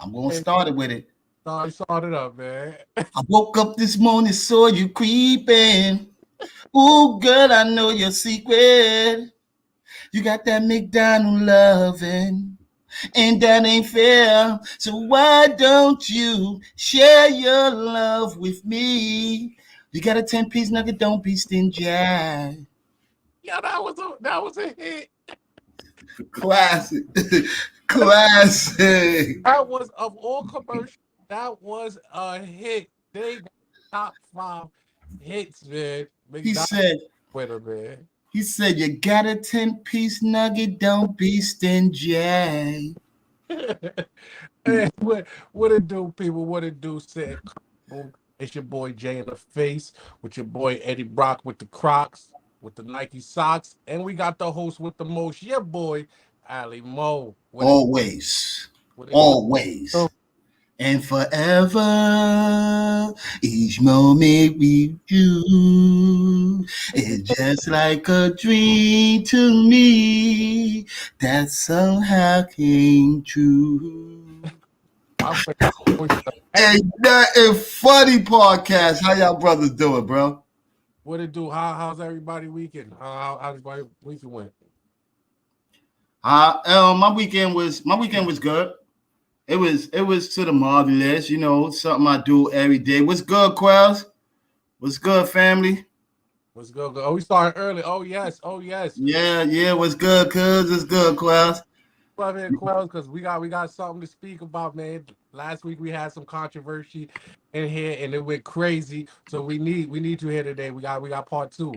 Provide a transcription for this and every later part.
I'm gonna start it with it. Start it up, man. I woke up this morning, saw you creeping. Ooh, girl, I know your secret. You got that McDonald loving, and that ain't fair. So why don't you share your love with me? You got a 10-piece nugget, don't be stingy. Yeah, that was a hit. Classic. Classic. That was of all commercials. That was a hit. They got top 5 hits, man. He McDonald's said, winner, man. you got a 10-piece nugget, don't be stingy. Hey, what it do, people? What it do? Said it's your boy Jay in the face with your boy Eddie Brock with the Crocs, with the Nike socks, and we got the host with the most, your boy Ali Mo. Always. What it Always. do? And forever, each moment with you is just like a dream to me that somehow came true. I forgot what Hey, that is funny podcast. How y'all brothers doing, bro? it do? How's everybody weekend? How everybody weekend went? My weekend was good. It was to the marvelous, something I do every day. What's good, Quells? What's good, family? Let's go. Oh, we started early. Oh yes. Yeah, what's good, cuz? What's good, Quells? Love it, Quells, because we got something to speak about, man. Last week we had some controversy in here, and it went crazy. So we need you here today. We got part two.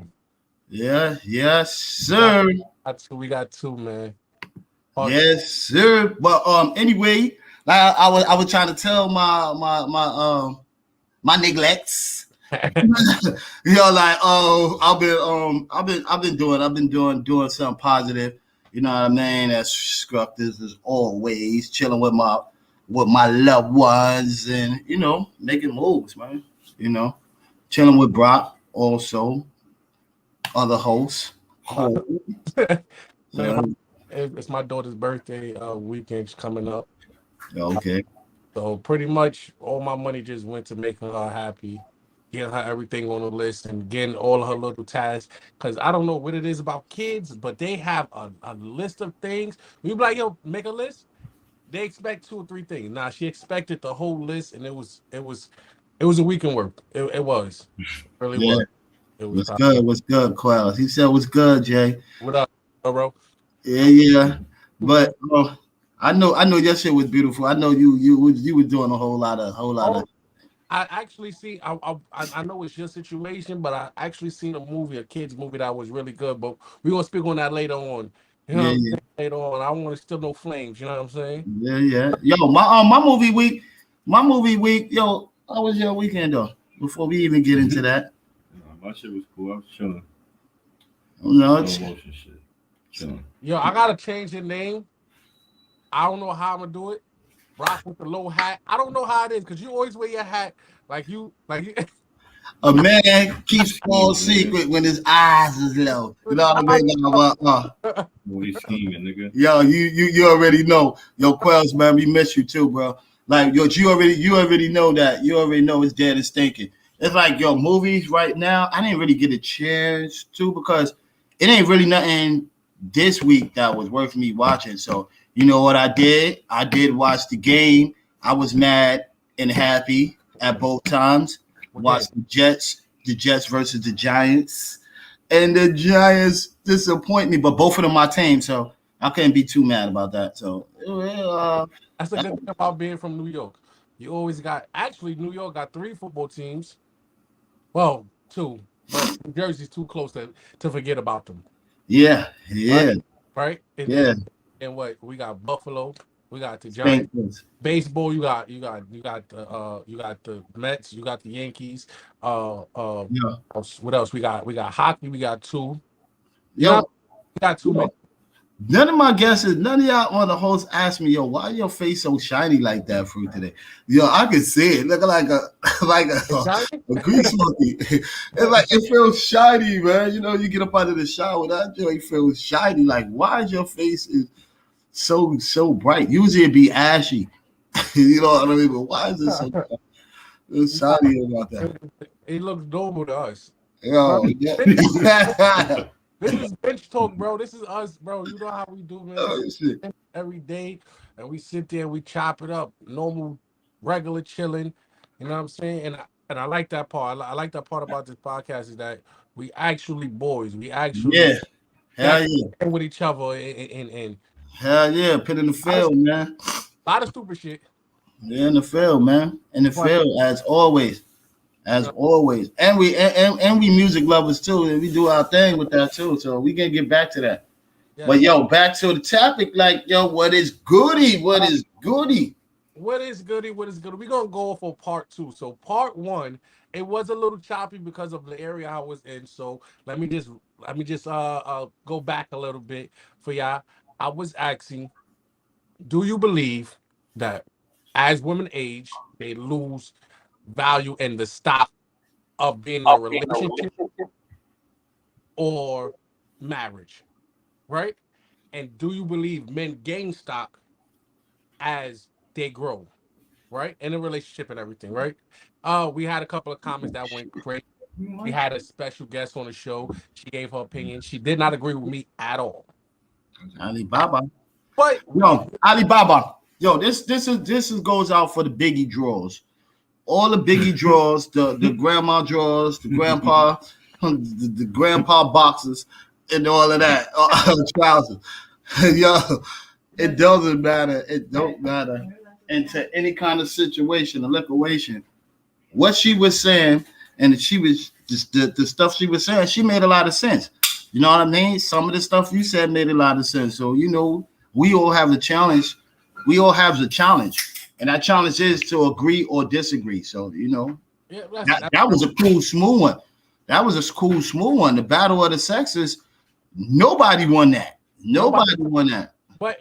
Yeah, yes, We got, sir. we got two, man. Part Yes, sir. But anyway, like I was trying to tell my neglects. Like, oh, I've been doing something positive. You know what I mean? As constructive as always, chilling with my loved ones, and making moves, man. You know, chilling with Brock, also other hosts. man, So, it's my daughter's birthday weekend coming up. okay. So pretty much all my money just went to making her happy, getting her everything on the list, and getting all of her little tasks. Because I don't know what it is about kids, but they have a list of things. You be like, yo, make a list. They expect 2 or 3 things. Nah, she expected the whole list, and it was a weekend work. It was. It really Yeah. was. It was What's top. good? What's good, Quells? He said, "What's good, Jay?" What up, bro? Yeah. Man. But I know your shit was beautiful. I know you were doing a whole lot of. Oh, I actually see. I know it's your situation, but I actually seen a movie, a kids movie that was really good. But we're gonna speak on that later on. You know Yeah, what I'm yeah, saying? Later on. I want to still no flames. You know what I'm saying? yeah. Yo, my movie week. Yo, how was your weekend though? Before we even get into that, My shit was cool. I was chilling. you know, Slow it's, motion shit. Chilling. Yo, I gotta change your name. I don't know how I'm gonna do it. Rock with the low hat. I don't know how it is because you always wear your hat like you. a man keeps Cool, small nigga. secret when his eyes is low. You with know his what I eyes mean? up. Always scheming, nigga. Yo, you already know. Yo, Quells, man, we miss you too, bro. Like, yo, you already know that. You already know it's dead and stinking. It's like, yo, movies right now, I didn't really get a chance to because it ain't really nothing this week that was worth me watching. So, you know what I did? I did watch the game. I was mad and happy at both times. What game? Watched the Jets versus the Giants, and the Giants disappoint me, but both of them my team, so I couldn't be too mad about that. So, That's a good thing about being from New York. You always got actually New York got 3 football teams. Well, 2, but New Jersey's too close to forget about them. yeah, Right? yeah, Right? And then yeah. and what we got Buffalo, we got the Giants. Spankers. Baseball, you got the Mets, you got the Yankees. Yeah, What else? We got hockey. We got 2. You know, yo, we got too many. yo, none of my guesses, none of y'all on the host asked me, yo, why your face so shiny like that, fruit today? Yo, I can see it, looking like a like The Giants? a grease monkey. It's like it feels shiny, man. You know, you get up out of the shower, that joint feels shiny. Like, why is your face is so bright? Usually it'd be ashy. You know what I mean? But why is this so shiny about that? He looks normal to us. Yo, yeah. This is bench talk, bro. This is us, bro. You know how we do, man. This Oh, shit. is every day, and we sit there and we chop it up, normal, regular chilling. You know what I'm saying? And I like that part. I like that part about this podcast is that we actually boys. We actually Yeah. Hell got yeah. with each other and Hell yeah. Put in the field, man. a lot of stupid shit. Yeah, in the field, man. In the But field, as always. As always. And we music lovers too. And we do our thing with that too. So we can get back to that. yeah. But yo, back to the topic, like, yo, what is goody? What is goody? What is goody? What is good? We're gonna go for part two. So part one, it was a little choppy because of the area I was in. So let me just go back a little bit for y'all. I was asking, do you believe that as women age, they lose value in the stock of being in a relationship or marriage, right? And do you believe men gain stock as they grow, right? In a relationship and everything, right? We had a couple of comments that went great. We had a special guest on the show. She gave her opinion. She did not agree with me at all. Alibaba. But Yo, Alibaba. Yo, this is goes out for the biggie draws. All the biggie draws, the grandma draws, the grandpa, the grandpa boxes, and all of that. Trousers. Yo, it doesn't matter. It don't matter. Into any kind of situation, a liquidation. What she was saying, and she was just the stuff she was saying, she made a lot of sense. You know what I mean? Some of the stuff you said made a lot of sense. So, you know, we all have the challenge. We all have the challenge. And that challenge is to agree or disagree. So, you know, yeah, that was a cool, smooth one. That was a cool, smooth one. The battle of the sexes, nobody won that. Nobody won that. But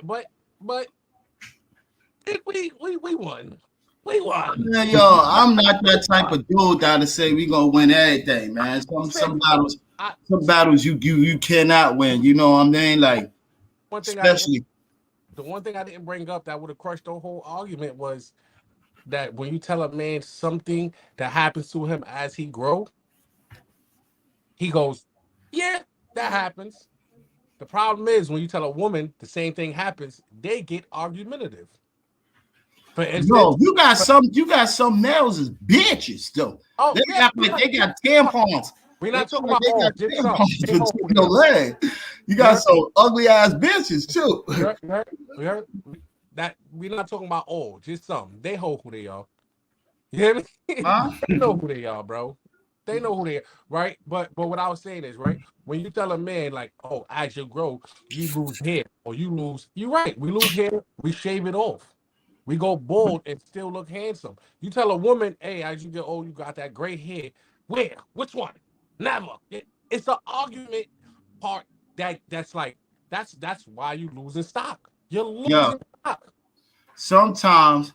we won. We won. Yeah, yo, I'm not that type of dude that'll say we gonna win everything, man. Some battles you cannot win. You know what I mean? Like, especially the one thing I didn't bring up that would have crushed the whole argument was that when you tell a man something that happens to him as he grow, he goes, "Yeah, that happens." The problem is when you tell a woman the same thing happens, they get argumentative. For instance, no, you got some males as bitches though. oh, They yeah, got like they got tampons. we're not They talking got about just some. tampons They know between who your they are. legs. You got some ugly ass bitches too. We heard that we're not talking about all, just some. They know who they are. You hear me? Huh? They know who they are, bro. They know who they are, right? But what I was saying is, right, when you tell a man like, oh, as you grow, you lose hair, or you lose, you're right, we lose hair, we shave it off. We go bald and still look handsome. You tell a woman, hey, as you get old, you got that gray hair. Where? Which one? Never. It's the argument part that's like, that's why you losing stock. You're losing stock. Sometimes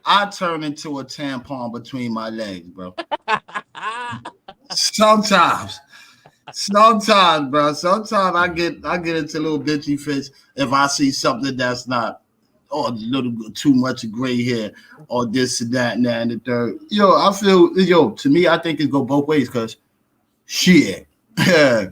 I turn into a tampon between my legs, bro. Sometimes, bro. Sometimes I get into little bitchy fits if I see something that's not a little too much gray hair or this and that and that and the third. To me, I think it go both ways because shit.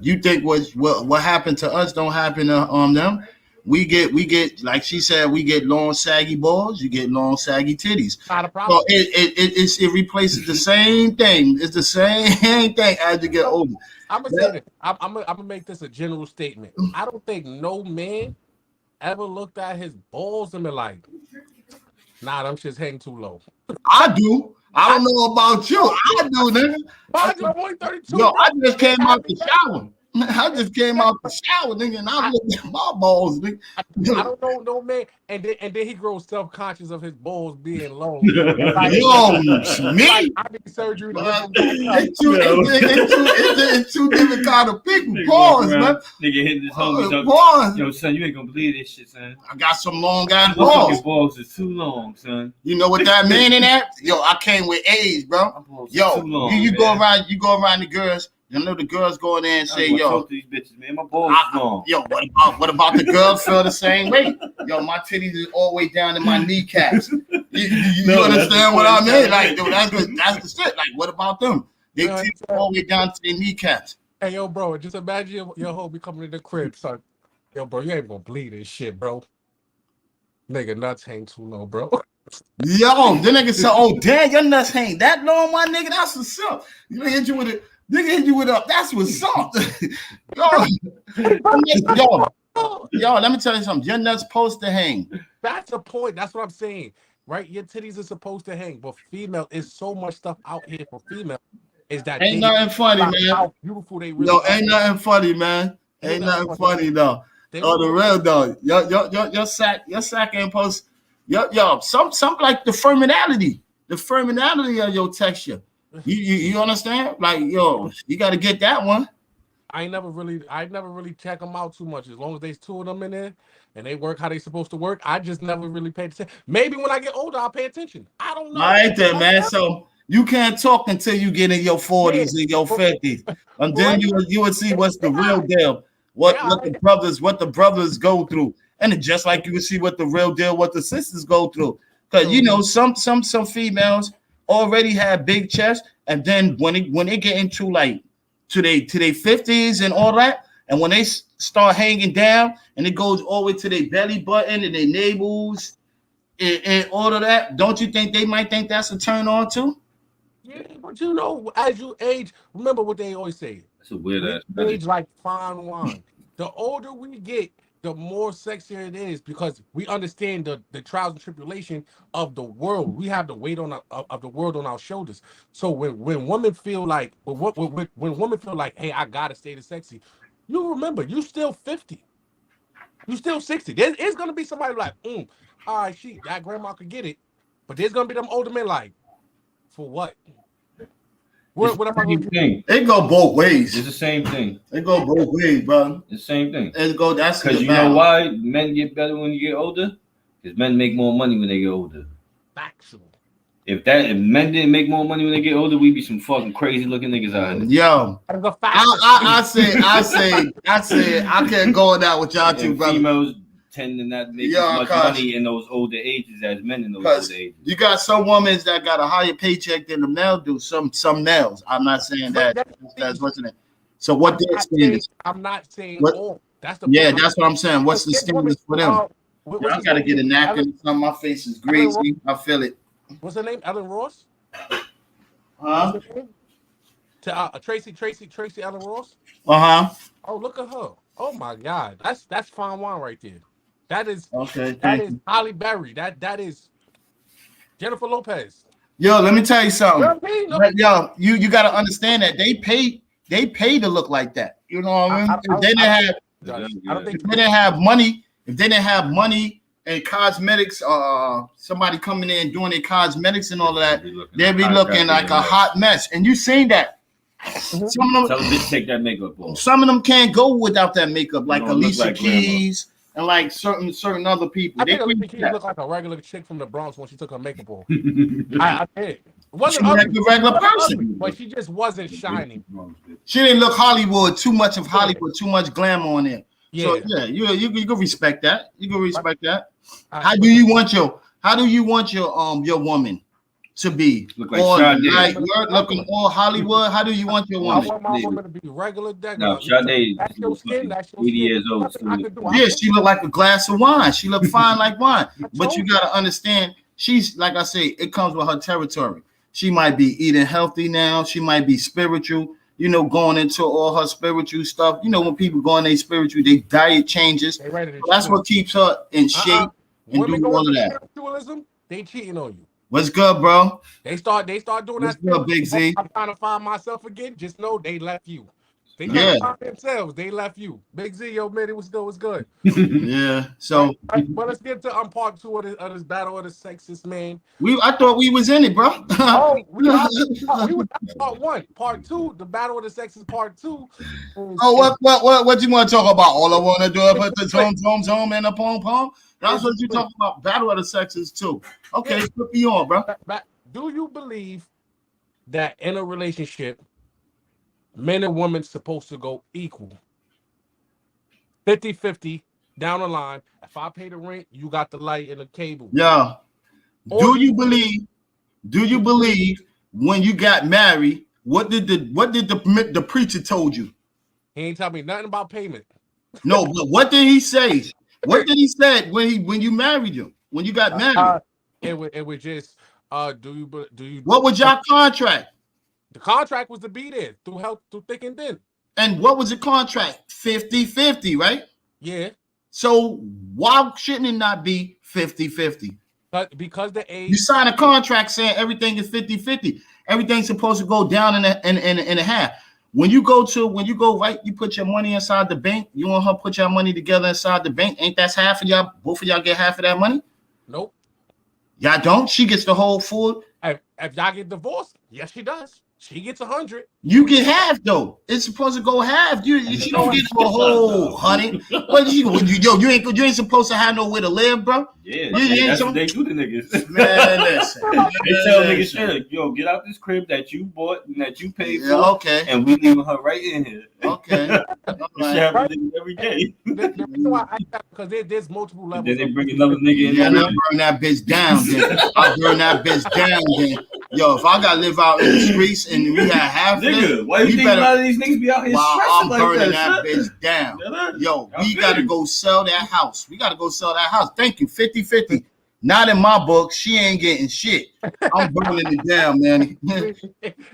You think what happened to us don't happen to them? We get like she said, we get long saggy balls, you get long saggy titties. Not a problem. So it replaces the same thing. It's the same thing as you get older. I'm gonna say this. I'm gonna make this a general statement. I don't think no man ever looked at his balls and been like, nah, them shit's hanging too low. I do. I don't know about you. I do, nigga. I'm only 32. Yo, I just came out the shower. I just came out the shower, nigga, and I'm looking at my balls, nigga. I don't know no man, and then he grows self-conscious of his balls being low. Like, yo, me? Like, I need surgery to lift them back up. It's two different kind of people. Pause, man. Nigga hitting his homies up. Pause. Yo, son, you ain't gonna believe this shit, son. I got some long ass Your balls. balls is too long, son. You know what that mean in that? Yo, I came with age, bro. Yo, long, you go around the girls. You know the girls go in there and say, "Yo, talk to these bitches, man. My balls long." Yo, what about the girls feel the same way? Yo, my titties is all the way down to my kneecaps. You understand what I mean? Like, dude, that's the shit. Like, what about them? They take all the way down to their kneecaps. Hey, yo, bro, just imagine your homie coming to the crib, son. Yo, bro, you ain't gonna bleed this shit, bro. Nigga, nuts hang too low, bro. Yo, the nigga said, "Oh, damn, your nuts hang that long, my nigga. That's what's up. You hit you with it. Nigga hit you with up. That's what's up. yo, let me tell you something. Your nuts supposed to hang. That's the point. That's what I'm saying, right? Your titties are supposed to hang, but female is so much stuff out here for female. Is that ain't nothing funny, man? How beautiful they really are. Ain't nothing funny, man. Ain't nothing funny though. Oh, the real though. Your sack ain't post. Yo, some like the fermentality of your texture. You understand? Like, yo, you got to get that one. I never really check them out too much. As long as there's two of them in there and they work how they supposed to work, I just never really paid attention. Maybe when I get older, I'll pay attention. I don't know. All right then, man. So you can't talk until you get in your 40s and your 50s, and then you would see what's the real deal. What the brothers go through, and it's just like you can see what the real deal, what the sisters go through. Because you know some females already have big chests, and then when they get into like to their 50s and all that, and when they start hanging down, and it goes all the way to their belly button and their navels and all of that, don't you think they might think that's a turn on too? Yeah, but you know, as you age, remember what they always say. That's a weird ass. Age like fine wine. The older we get, the more sexier it is because we understand the trials and tribulation of the world. We have the weight of the world on our shoulders. So when women feel like when women feel like, hey, I gotta stay the sexy, you remember you still 50, you still 60. It's gonna be somebody like, all right, that grandma could get it, but there's gonna be them older men like, for what? What am I going to do? It go both ways. It's the same thing. It go both ways, bro. It's the same thing. That's because you know why men get better when you get older? Because men make more money when they get older. Factual. If men didn't make more money when they get older, we'd be some fucking crazy looking niggas out here. Yo, I say I can't go on that with y'all two, brother. Females tend to not make as much money in those older ages as men in those older ages. You got some women that got a higher paycheck than the male do. Some males. I'm not saying that's what's in it. So what their standards? I'm not saying all. That's the that's what I'm saying. What's the standards for them? I gotta get a napkin. My face is greasy. I feel it. What's her name? Ellen Ross? Huh? Tracy Ellen Ross? Uh-huh. Oh, look at her. Oh my God. That's fine wine right there. That is okay. That is Holly Berry. That is Jennifer Lopez. Yo, let me tell you something. Yo, you got to understand that they pay to look like that. You know what I mean? If they didn't have money and cosmetics, somebody coming in doing their cosmetics and all of that, they'd be looking like a hot mess. And you seen that. Some of them take that makeup off. Some of them can't go without that makeup, like Alicia Keys. And like certain other people, I think Alicia Keys looked like a regular chick from the Bronx when she took her makeup off. I did. Wasn't like a regular person, but she just wasn't shining. She didn't look Hollywood. Too much of Hollywood. Too much glamour on it. Yeah. So yeah, you can respect that. You can respect that. How do you want your woman to be? Look like you're looking all Hollywood. How do you want your woman? I want my woman to be regular. No, Sade. That's your skin. That's your 80 skin. years old. Yeah, she look like a glass of wine. She look fine like wine. But you gotta understand, she's like I say, it comes with her territory. She might be eating healthy now. She might be spiritual. You know, going into all her spiritual stuff. You know, when people go in their spiritual, their diet changes. That's what keeps her in shape and doing all of that. Spiritualism, they cheating on you. What's good, bro? They start doing What's that. Good, Big Z? I'm trying to find myself again. Just know they left you. They trying to find themselves. They left you. Big Z, yo, man, it was good. What's good? Yeah. So, but let's get to part 2 of this battle of the sexist, man. I thought we was in it, bro. we was part 1. Part 2, the battle of the sexist. Part 2. Oh, what you want to talk about? All I want to do is put the home and the pom. That's what you talking about. Battle of the sexes too. Okay, put me on, bro. Do you believe that in a relationship, men and women supposed to go equal? 50-50 down the line. If I pay the rent, you got the light and the cable. Yeah. Or Do you believe when you got married? What did the preacher told you? he ain't tell me nothing about payment. No, but what did he say? What did he say when you married him? When you got married? It was just do you What was your contract? the contract was to be there through thick and thin. And what was the contract? 50-50, right? Yeah. So why shouldn't it not be 50-50? But because the age You sign a contract saying everything is 50-50. Everything's supposed to go down in a half. When you go right, you put your money inside the bank. You and her put your money together inside the bank. Ain't that half of y'all? Both of y'all get half of that money? Nope. Y'all don't? She gets the whole full. If y'all get divorced, yes, she does. She gets 100. You get half though. It's supposed to go half. She don't get a whole 100. What you ain't supposed to have nowhere to live, bro. Yeah, that's what they do to niggas. Man, listen. They tell niggas straight, yo, get out this crib that you bought and that you paid for. Okay. And we leaving her right in here. Okay. This shit happens every day. The reason why I because there's multiple levels. Then they bring another nigga in. Yeah, and I burn that bitch down. Then I burn that bitch down. Then yo, if I gotta live out in the streets and we had half nigga, why you think a lot of these niggas be out here I'm like burning that bitch down. Yo, we gotta go sell that house. We gotta go sell that house. Thank you. 50-50. Not in my book. She ain't getting shit. I'm burning it down, man.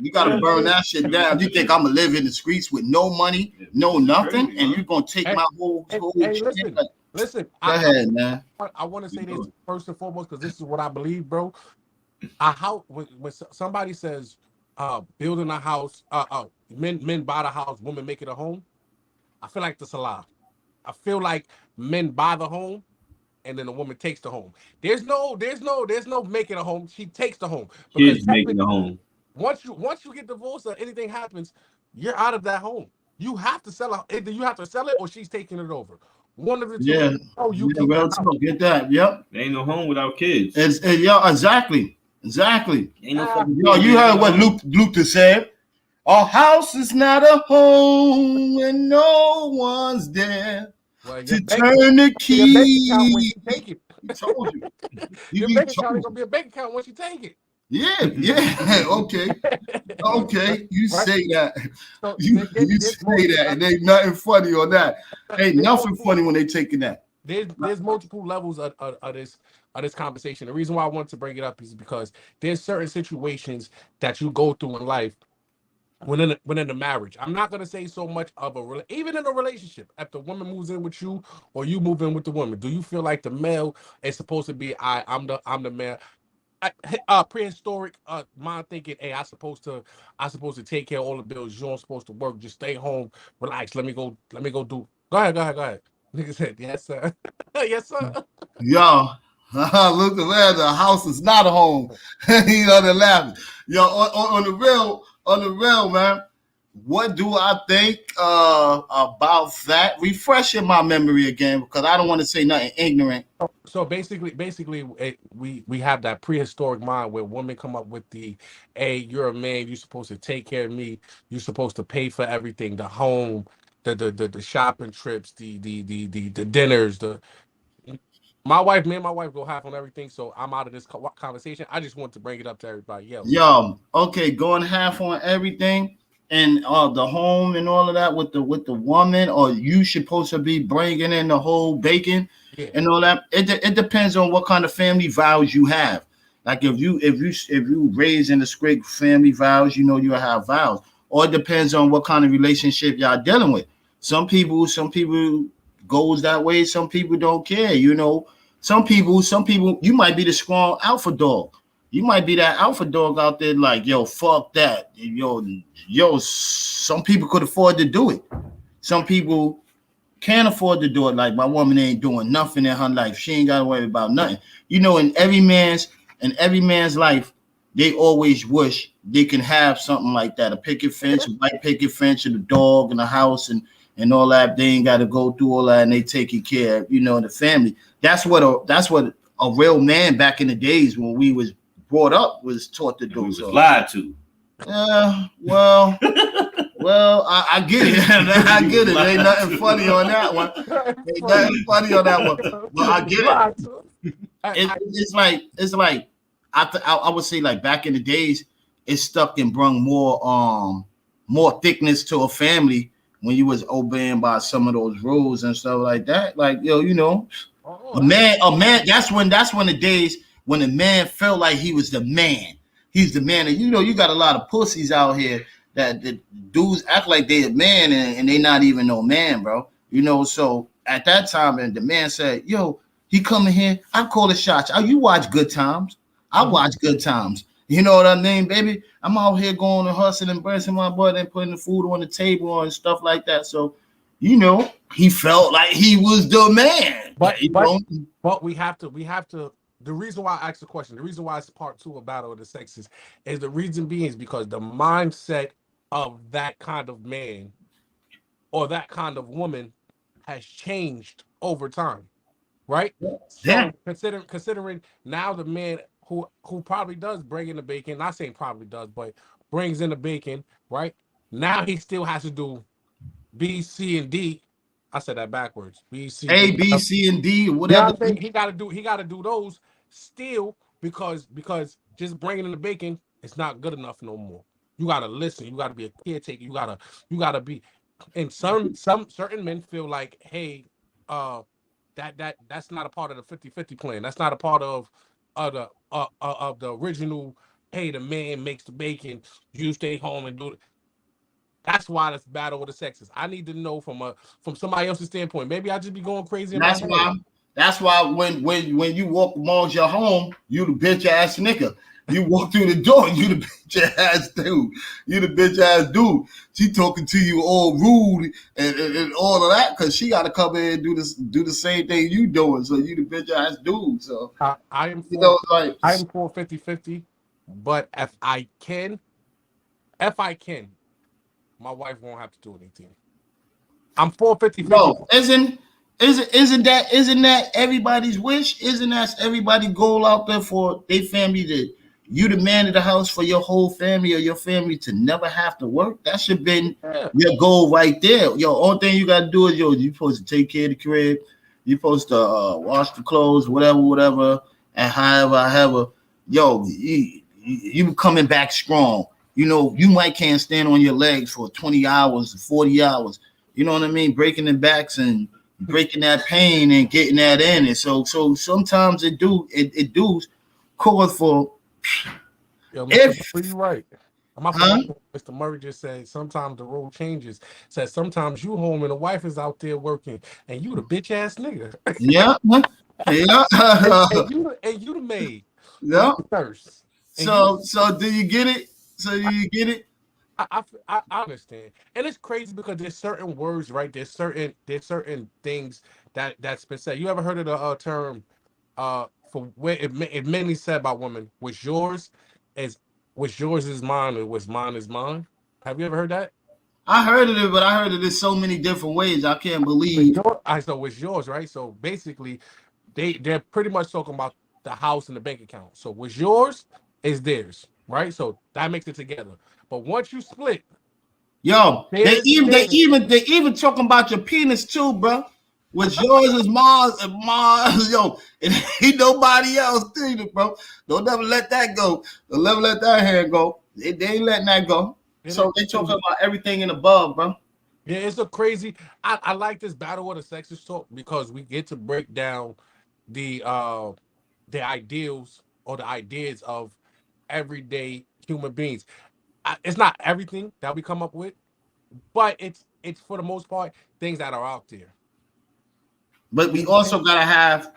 You gotta burn that shit down. You think I'm gonna live in the streets with no money, no nothing, and you're gonna take my whole shit? Listen. Go ahead, man. I want to say this first and foremost because this is what I believe, bro. When somebody says building a house, men buy the house, women make it a home. I feel like that's a lie. I feel like men buy the home and then the woman takes the home. There's no making a home. She takes the home. Kids making the home. Once you get divorced or anything happens, you're out of that home. You have to sell it. Either you have to sell it or she's taking it over. One of the two. Yeah. Get that. Yep. There ain't no home without kids. Yeah, exactly. Ain't no fucking yo, you heard what Luther said. A house is not a home when no one's there to turn the key. Take it. He told you. Your bank account ain't gonna be a bank account once you take it. Yeah. Okay. You say that. So you say that, and ain't nothing funny on that. Ain't nothing funny when they taking that. There's multiple levels of this conversation. The reason why I want to bring it up is because there's certain situations that you go through in life when in a marriage. I'm not gonna say so much of even in a relationship. If the woman moves in with you or you move in with the woman, do you feel like the male is supposed to be I'm the man? Prehistoric mind thinking, hey, I supposed to take care of all the bills. You don't supposed to work. Just stay home, relax. Let me go do. Go ahead. Nigga said, yes, sir. Yes, sir. Yo, look around. The house is not a home. You know, they're laughing. Yo, on the real, man. What do I think about that? Refreshing my memory again because I don't want to say nothing ignorant. So basically, we have that prehistoric mind where women come up with the, hey, you're a man, you're supposed to take care of me, you're supposed to pay for everything, the home, the shopping trips, the dinners, me and my wife go half on everything, so I'm out of this conversation. I just want to bring it up to everybody else. Yo, okay, going half on everything. And the home and all of that with the woman, or you supposed to be bringing in the whole bacon and all that. It depends on what kind of family vows you have. Like if you raised in the strict family vows, you know you have vows. Or it depends on what kind of relationship y'all dealing with. Some people goes that way. Some people don't care. You know, some people you might be the strong alpha dog. You might be that alpha dog out there like, yo, fuck that. Yo, some people could afford to do it. Some people can't afford to do it. Like my woman ain't doing nothing in her life. She ain't got to worry about nothing. You know, in every man's life, they always wish they can have something like that. A picket fence, a white picket fence, and a dog and a house and all that. They ain't got to go through all that and they taking care of, the family. That's what a real man back in the days when we was brought up was taught to do. We was lied to. Well, I get it. I get it. Ain't nothing funny on that one. But I get it. It's like I would say like back in the days, it stuck and brung more thickness to a family when you was obeying by some of those rules and stuff like that. Like yo, you know, Oh, a man. That's when the days when the man felt like he was the man. He's the man, and you know, you got a lot of pussies out here that the dudes act like they a man and they not even no man, bro. You know, so at that time, and the man said, "Yo, he coming here. I call the shots. Oh, you watch Good Times. I watch Good Times. You know what I mean, baby? I'm out here going and hustling and embracing my butt and putting the food on the table and stuff like that. So, you know, he felt like he was the man. but You but know? but we have to. The reason why I asked the question, the reason why it's part 2 of Battle of the Sexes, is the reason being is because the mindset of that kind of man or that kind of woman has changed over time, right? Yeah. So considering now the man who probably does bring in the bacon, not saying probably does, but brings in the bacon, right? Now he still has to do B, C, and D. I said that backwards. B, C, A, D. B, C, and D, or You know whatever. what I'm saying? He gotta do those still because just bringing in the bacon, it's not good enough no more. You gotta listen. You gotta be a caretaker. You gotta be. And some certain men feel like, hey, uh, that's not a part of the 50-50 plan. That's not a part of the original. Hey, the man makes the bacon. You stay home and do it. That's why this battle with the sexes. I need to know from somebody else's standpoint. Maybe I just be going crazy in my That's head. why. That's why when you walk amongst your home, you the bitch ass nigga. You walk through the door, you the bitch ass dude. You the bitch ass dude. She talking to you all rude and all of that because she got to come in and do the same thing you doing. So you the bitch ass dude. So I am you for know, like I am for 50-50, but if I can, my wife won't have to do anything. I'm for 50-50. bro, isn't that everybody's wish? Isn't that everybody goal out there for their family to you the man of the house for your whole family or your family to never have to work? That should have been Yeah. your goal right there. Yo, only thing you gotta do is you supposed to take care of the crib, you supposed to wash the clothes, whatever, and however, yo, you coming back strong. You know, you might can't stand on your legs for 20 hours, 40 hours. You know what I mean? Breaking the backs and breaking that pain and getting that in. And so sometimes it do cause for Yo, Mr. if Murray, you right. My huh? fault. Mr. Murray just said sometimes the role changes. Said sometimes you home and the wife is out there working and you the bitch ass nigga. Yeah. Yeah. and you the maid or you Yeah. the nurse. And you So do you get it? So do you get it? I understand. And it's crazy because there's certain words, right? There's certain things that's been said. You ever heard of the term for where it mainly said about women, is what's yours is mine or what's mine is mine. Have you ever heard that? I heard of it, but I heard it in so many different ways. I can't believe. I so it's yours, right? So basically they're pretty much talking about the house and the bank account. So what's yours is theirs, right? So that makes it together. But once you split, Yo, they theirs is even they theirs. even they even talking about your penis too, bro. What's yours is mine and mine. Yo, and ain't nobody else either, bro. Don't never let that go. Don't never let that hand go. They ain't letting that go. It is So they talking crazy. about everything in above, bro. Yeah, it's a crazy. I like this battle of the sexes talk because we get to break down the uh the ideals or the ideas of everyday human beings. It's not everything that we come up with, but it's for the most part things that are out there. But You we know what I'm also saying? gotta have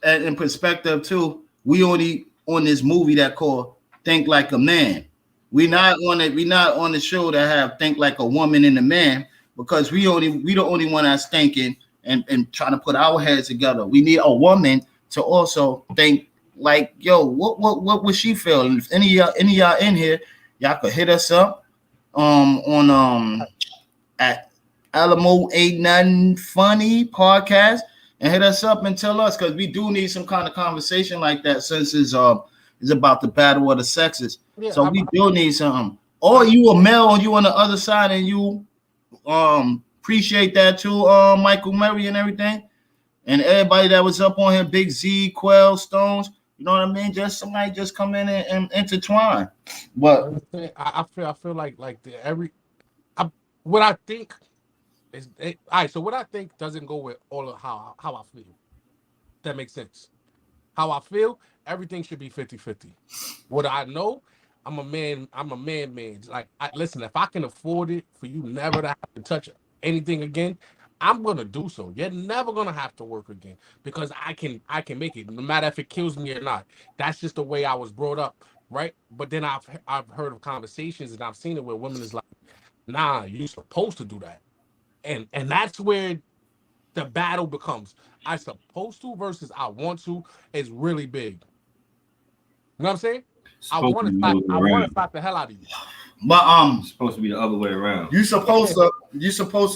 in perspective too. We only on this movie that called Think Like a Man. We Right. not on it. We not on the show that have Think Like a Woman and a Man because we the only one that's thinking and trying to put our heads together. We need a woman to also think like, yo, what would she feel? And if any of y'all in here, y'all could hit us up on at Alamo Ain't Nothing Funny podcast and hit us up and tell us because we do need some kind of conversation like that since it's about the battle of the sexes. Yeah, So we do need something. Or you a male and you on the other side and you appreciate that too, Michael Murray and everything. And everybody that was up on here, Big Z, Quell, Stones, You know what I mean? Just somebody just come in and intertwine. But I feel like what I think is all right. So what I think doesn't go with all of how I feel. That makes sense. How I feel, everything should be 50-50. What I know, I'm a man. I'm a man. Like, listen, if I can afford it for you never to have to touch anything again, I'm gonna do so. You're never gonna have to work again because I can make it, no matter if it kills me or not. That's just the way I was brought up, right? But then I've heard of conversations and I've seen it where women is like, nah, you're supposed to do that, and that's where the battle becomes I supposed to versus I want to is really big. You know what I'm saying? Supposed to be the other way I want to around. slap the hell out of you. but It's supposed to be the other way around. you supposed to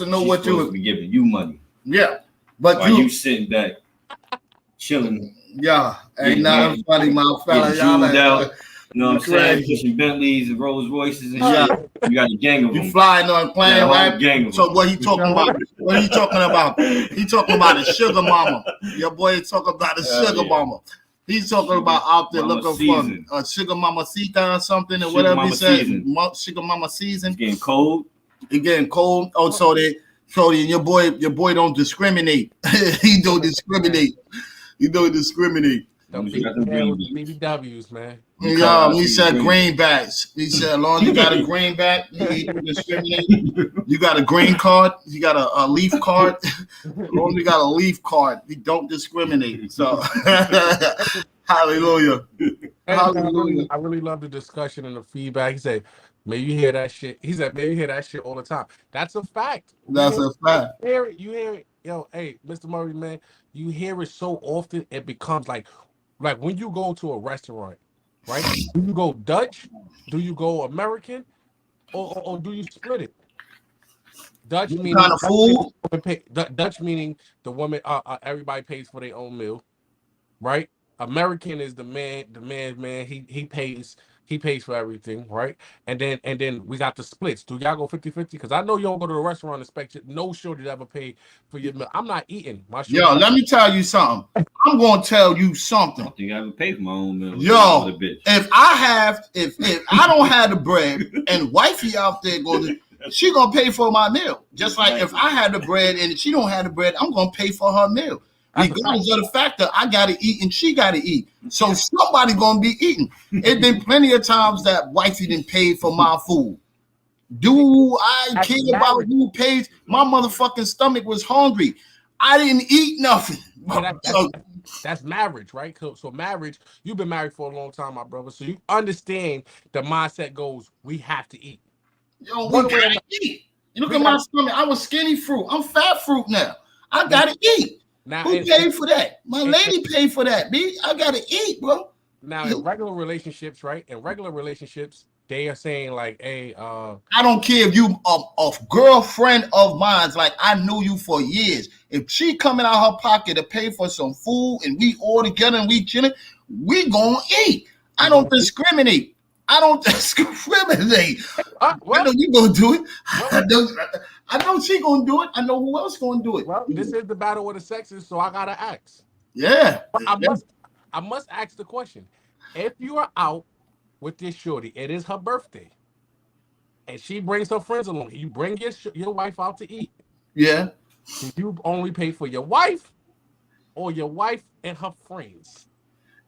know She's what supposed you to be giving you money yeah. But while you sitting back, chilling, yeah, ain't getting nothing funny, my fella. getting Y'all jeweled out. like, You know what I'm saying? crazy. Pushing Bentleys and Rolls Royces and Yeah. shit. You got a gang of You them. flying on plane, Yeah, a whole right? gang of So them. what he talking about? What he talking about? He talking about a sugar mama. Your boy talking about a Hell sugar yeah. mama. He's talking about out there Mama looking season. for a sugar mama sita or something or Sugar whatever he mama said. season. Sugar mama season. It's getting cold. It getting cold. Oh, so your boy don't discriminate. He don't discriminate. He don't discriminate. The As long as you got big them man green with the beans. BBWs, man. You Yeah, come out, he see said green. greenbacks. He said, as long as you got a greenback, he don't discriminate. You got a green card, you got a leaf card. As long as you got a leaf card, he don't discriminate. So, hallelujah. Hallelujah. I really love the discussion and the feedback. He said, "May you hear that shit." He said, "May you hear that shit all the time." That's a fact. That's a fact. You hear it. You hear it. Yo, hey, Mr. Murray, man, you hear it so often it becomes like when you go to a restaurant, right? Do you go Dutch? Do you go American? Or do you split it? Dutch What meaning kind of food? Dutch meaning the woman. Everybody pays for their own meal, right? American is the man's man. He pays for everything, right? And then we got the splits. Do y'all go 50-50? Because I know you don't go to the restaurant and expect it. No shorty ever pay for your meal. I'm not eating. My shorty. Yo, let me tell you something. I'm gonna tell you I something. don't think I ever paid for my own meal. Yo, With a bitch. if I don't have the bread and wifey out there going, she gonna pay for my meal. Just like if I had the bread and she don't have the bread, I'm gonna pay for her meal. Regardless of the fact that I gotta eat and she gotta eat. So somebody gonna be eating. It's been plenty of times that wifey didn't pay for my food. Do I care about who pays? My motherfucking stomach was hungry. I didn't eat nothing. That's marriage, right? So marriage, you've been married for a long time, my brother. So you understand the mindset goes, we have to eat. Yo, we gotta eat. You look at my stomach. I was skinny fruit. I'm fat fruit now. I gotta eat. Now, who paid for that? My lady paid for that, B. I gotta eat, bro. Now, in regular relationships, right? In regular relationships, they are saying like, "Hey, I don't care if you a girlfriend of mine. Like I knew you for years. If she coming out her pocket to pay for some food and we all together and we chilling, we gonna eat. I don't discriminate. I know you gonna do it. I know she gonna do it. I know who else gonna do it. Well, this is the battle of the sexes, so I gotta ask. Yeah, I must ask the question: if you are out with your shorty, it is her birthday, and she brings her friends along. You bring your wife out to eat. Yeah. Do you only pay for your wife, or your wife and her friends?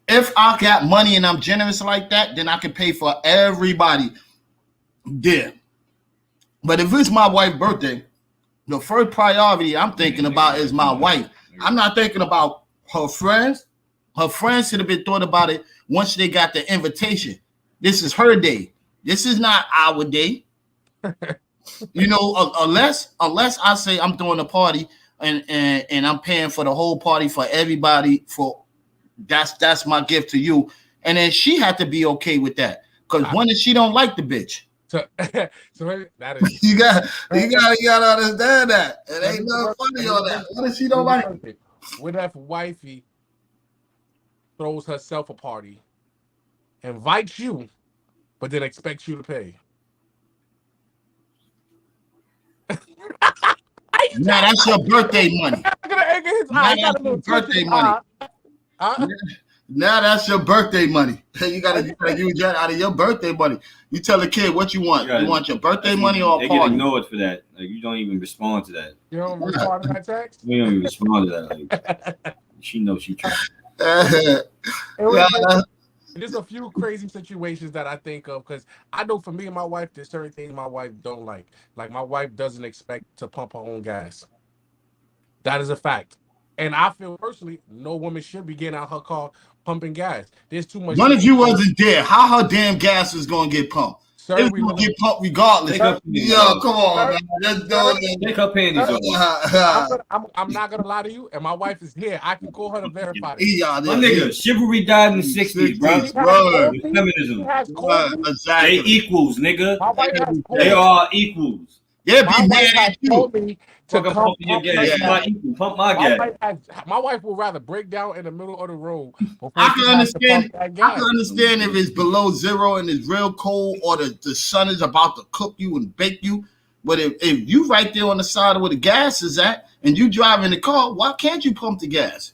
If I got money and I'm generous like that, then I can pay for everybody there. But if it's my wife's birthday, the first priority I'm thinking about is my wife. I'm not thinking about her friends. Her friends should have been thought about it once they got the invitation. This is her day. This is not our day. You know, unless I say I'm throwing a party and I'm paying for the whole party for everybody for. That's my gift to you, and then she had to be okay with that. Because when she don't like the bitch, so that is you gotta understand that. It ain't nothing funny on that. What if she don't like it? What if wifey throws herself a party, invites you, but then expects you to pay? Now that's your birthday money. Now that's your birthday money. Now that's your birthday money. You gotta use that out of your birthday money. You tell the kid what you want. You want your birthday money or a they party? get ignored for that. Like you don't even respond to that. You don't respond to that text? You don't even respond to that. Like, she knows she trying. There's a few crazy situations that I think of because I know for me and my wife, there's certain things my wife don't like. Like my wife doesn't expect to pump her own gas. That is a fact. And I feel personally, no woman should be getting out her car pumping gas. There's too much. What if you wasn't there? How her damn gas was gonna get pumped? It was gonna get pumped regardless. Yo, come on, man. Let's do it. Take her panties off. I'm not gonna lie to you, and my wife is here. I can call her to verify this. My nigga, chivalry died in the 60s, bro. Feminism. Exactly. They equals, nigga. They are equals. Yeah, be mad at you. To pump your gas. Pump my gas. My wife will rather break down in the middle of the road. I can understand. I can understand if it's below zero and it's real cold, or the sun is about to cook you and bake you. But if you right there on the side of where the gas is at and you driving the car, why can't you pump the gas?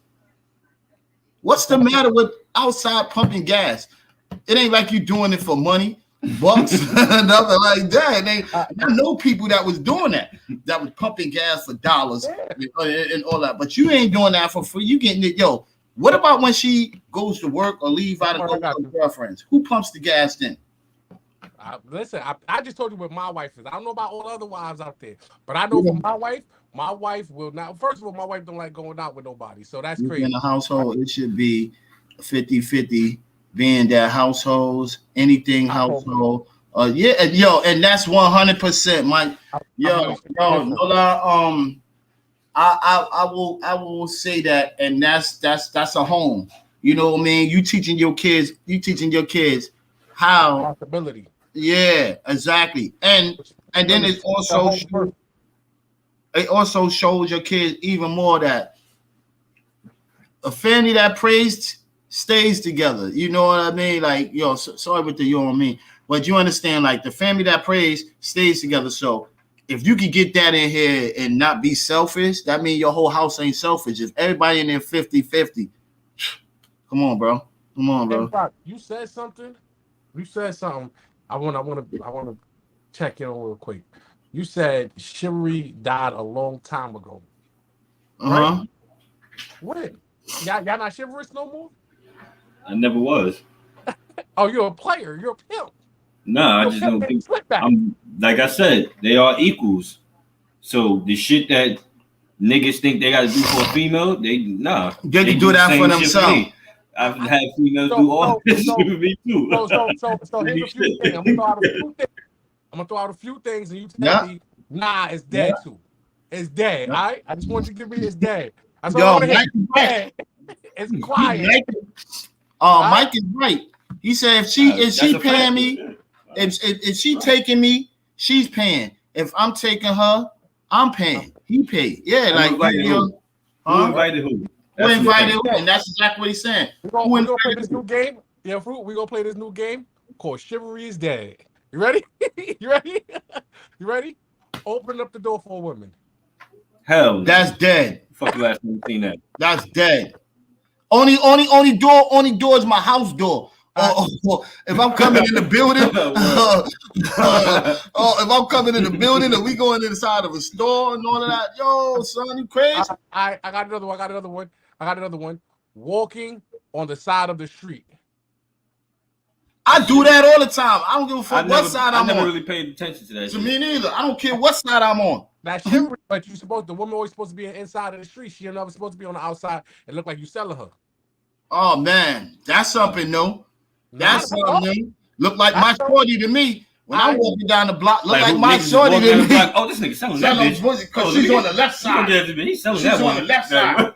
What's the matter with outside pumping gas? It ain't like you doing it for money. Bucks, nothing like that. I know people that was doing that was pumping gas for dollars and all that. But you ain't doing that for free. You getting it, yo. What about when she goes to work or leave out and go with her girlfriends? Who pumps the gas then? Listen, I just told you what my wife is. I don't know about all other wives out there, but I know for my wife will not. First of all, my wife don't like going out with nobody, so that's crazy. In a household, it should be 50-50. Being that households, anything household, and that's 100%, Mike. I will say that, and that's a home. You know what I mean? You teaching your kids how responsibility. Yeah, exactly, and then it also shows your kids even more that a family that prays stays together. You know what I mean? Like, sorry with the you know what I mean, but you understand, like, the family that prays stays together. So if you could get that in here and not be selfish, that means your whole house ain't selfish. If everybody in there 50-50, come on, bro. You said something. I want to check in on real quick. You said chivalry died a long time ago. Right? When? Y'all not chivalrous no more? I never was. Oh, you're a player. You're a pimp. No, I just don't think. Like I said, they are equals. So the shit that niggas think they got to do for a female, they can do that for themselves. I've had females do all this shit with me too. So here's a few things. I'm gonna throw out a few things, and you tell me, nah, it's dead too. It's dead. All right. I just want you to give me it's dead. That's all I want to hear. Dead. It's quiet. Mike is right. He said if she paying me, if she taking me, she's paying. If I'm taking her, I'm paying. He paid. Yeah, like who invited who? Who invited who? And that's exactly what he's saying. We're gonna play this new game. Yeah, Fruit. We're gonna play this new game called Chivalry is Dead. You ready? You ready? Open up the door for a woman. Hell, that's dead. Fuck the last time seen that. That's dead. Only door is my house door. If I'm coming in the building, if I'm coming in the building and we going inside of a store and all of that, yo, son, you crazy? I got another one. Walking on the side of the street. I do that all the time. I don't give a fuck what side I'm on. I never really paid attention to that. To me neither. I don't care what side I'm on. That's chivalry, but the woman always supposed to be inside of the street. She never supposed to be on the outside and look like you selling her. Oh man, that's something new. That's something new. Look like my shorty to me. When I'm walking down the block, look like my shorty to me. Oh, this nigga selling that bitch. Because she's on the left side. He's selling that one. On the left side.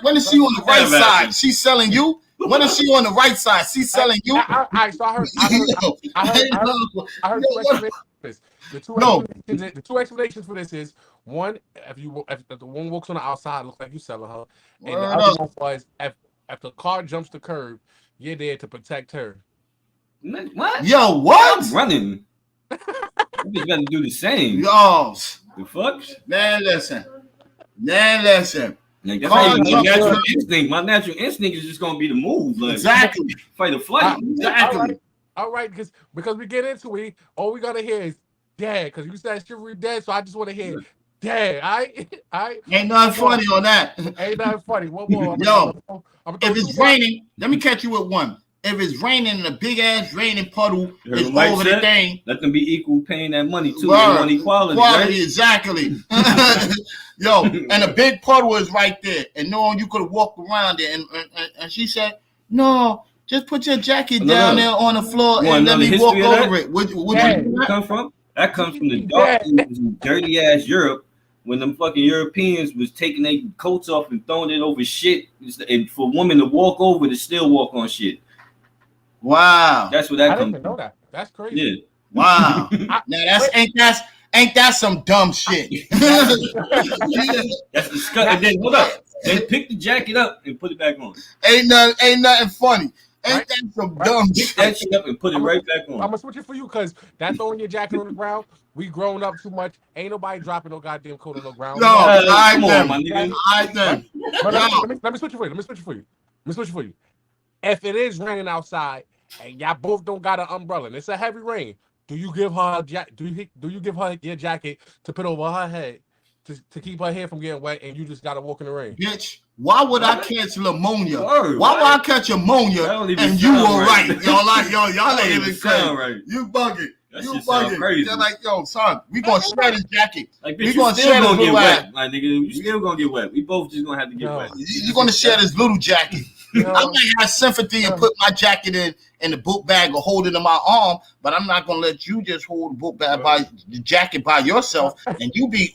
When is she on the right side? She's selling you. When is she on the right side? She's selling you. I heard the two explanations for this is one, if the one walks on the outside, looks like you selling her, and the other one was if the car jumps the curb, you're there to protect her. What? Yo, what? I'm running. You just gotta do the same. Yo, the fuck? Man, listen. Like that's not even my natural instinct. My natural instinct is just gonna be the move. Like, exactly. Fight or flight. Exactly. All right, because we get into it, all we gotta hear is dad, because you said chivalry dad, so I just want to hear dad. I Ain't nothing funny on that. Ain't nothing funny. One more. Yo, if it's raining, let me catch you with one. If it's raining and a big ass raining puddle is over the thing, let them be equal paying that money too. They want equality, right? Exactly. Yo, and a big puddle is right there, and knowing you could have walked around there, and she said, "No, just put your jacket down there on the floor and let me walk over it." Where you come from? That comes from the dark, dirty ass Europe. When them fucking Europeans was taking their coats off and throwing it over shit, and for women to walk over to still walk on shit. Wow, that's what that I comes didn't from. know that. That's crazy. Yeah. Wow. Now ain't that some dumb shit? That's disgusting. And then hold up. Then pick the jacket up and put it back on. Ain't nothing funny. Ain't that some dumb shit? Pick that shit up and put it right back on. I'm gonna switch it for you because that's throwing your jacket on the ground. We grown up too much. Ain't nobody dropping no goddamn coat on the ground. No, come on, my nigga. Let me switch it for you. If it is raining outside and y'all both don't got an umbrella and it's a heavy rain, do you give her your jacket to put over her head to keep her hair from getting wet and you just gotta walk in the rain? Bitch, why would I catch pneumonia? Why would I catch ammonia and you were right? Y'all ain't even sound right. You bugging. You bugging. They're like, yo, son, we gonna share this jacket. Like, bitch, we gonna share this get wet. Like, nigga, you still gonna get wet. We both just gonna have to get wet. You're gonna share this little jacket. I might have sympathy and put my jacket in the book bag or hold it in my arm, but I'm not gonna let you just hold the book bag by the jacket by yourself and you be.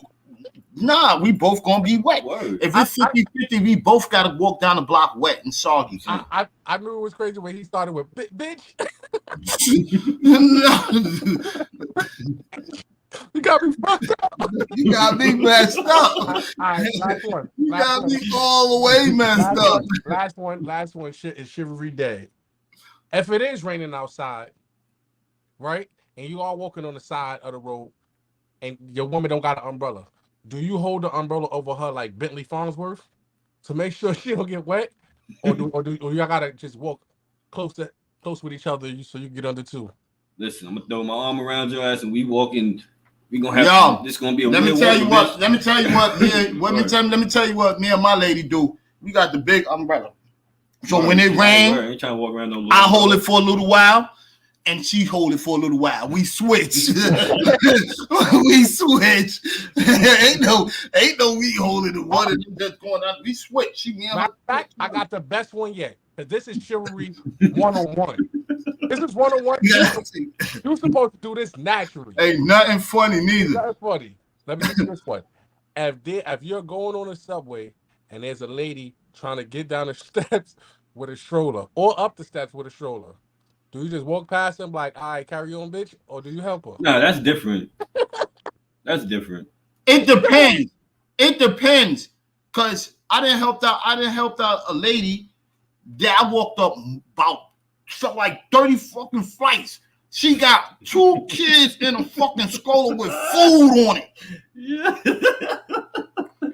Nah, we both gonna be wet. If it's 50-50, we both gotta walk down the block wet and soggy. I knew it was crazy when he started with bitch. You got me fucked up. You got me messed up. All right, last one. You got me all the way messed up. Last one. Shit is chivalry day. If it is raining outside, right, and you are walking on the side of the road, and your woman don't got an umbrella, do you hold the umbrella over her like Bentley Farnsworth to make sure she don't get wet, or y'all gotta just walk close with each other so you get under too? Listen, I'm gonna throw my arm around your ass and we walking. We gonna have this gonna be a. Let me tell you what. Let me tell you what me and my lady do. We got the big umbrella. So when it rains, ain't trying to walk around no I hold it for a little while, and she hold it for a little while. We switch. We switch. ain't no we holding the one and just going on. We switch. She me and I got the best one yet. Cause this is chivalry 101. This is 101. You're supposed to do this naturally. Ain't nothing funny neither. Nothing funny. Let me give you this one. If you're going on a subway and there's a lady trying to get down the steps with a stroller or up the steps with a stroller, do you just walk past them like, all right, carry on, bitch, or do you help her? No, that's different. That's different. It depends. Cause I didn't help out a lady that I walked up about something like 30 fucking flights. She got 2 kids in a fucking stroller with food on it. Yeah.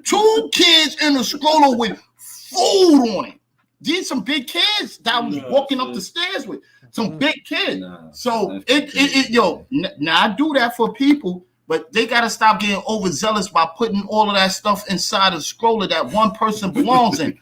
2 kids in a stroller with food on it. These some big kids that I was walking up the stairs with. Some big kids. So now I do that for people, but they gotta stop getting overzealous by putting all of that stuff inside a stroller that one person belongs in.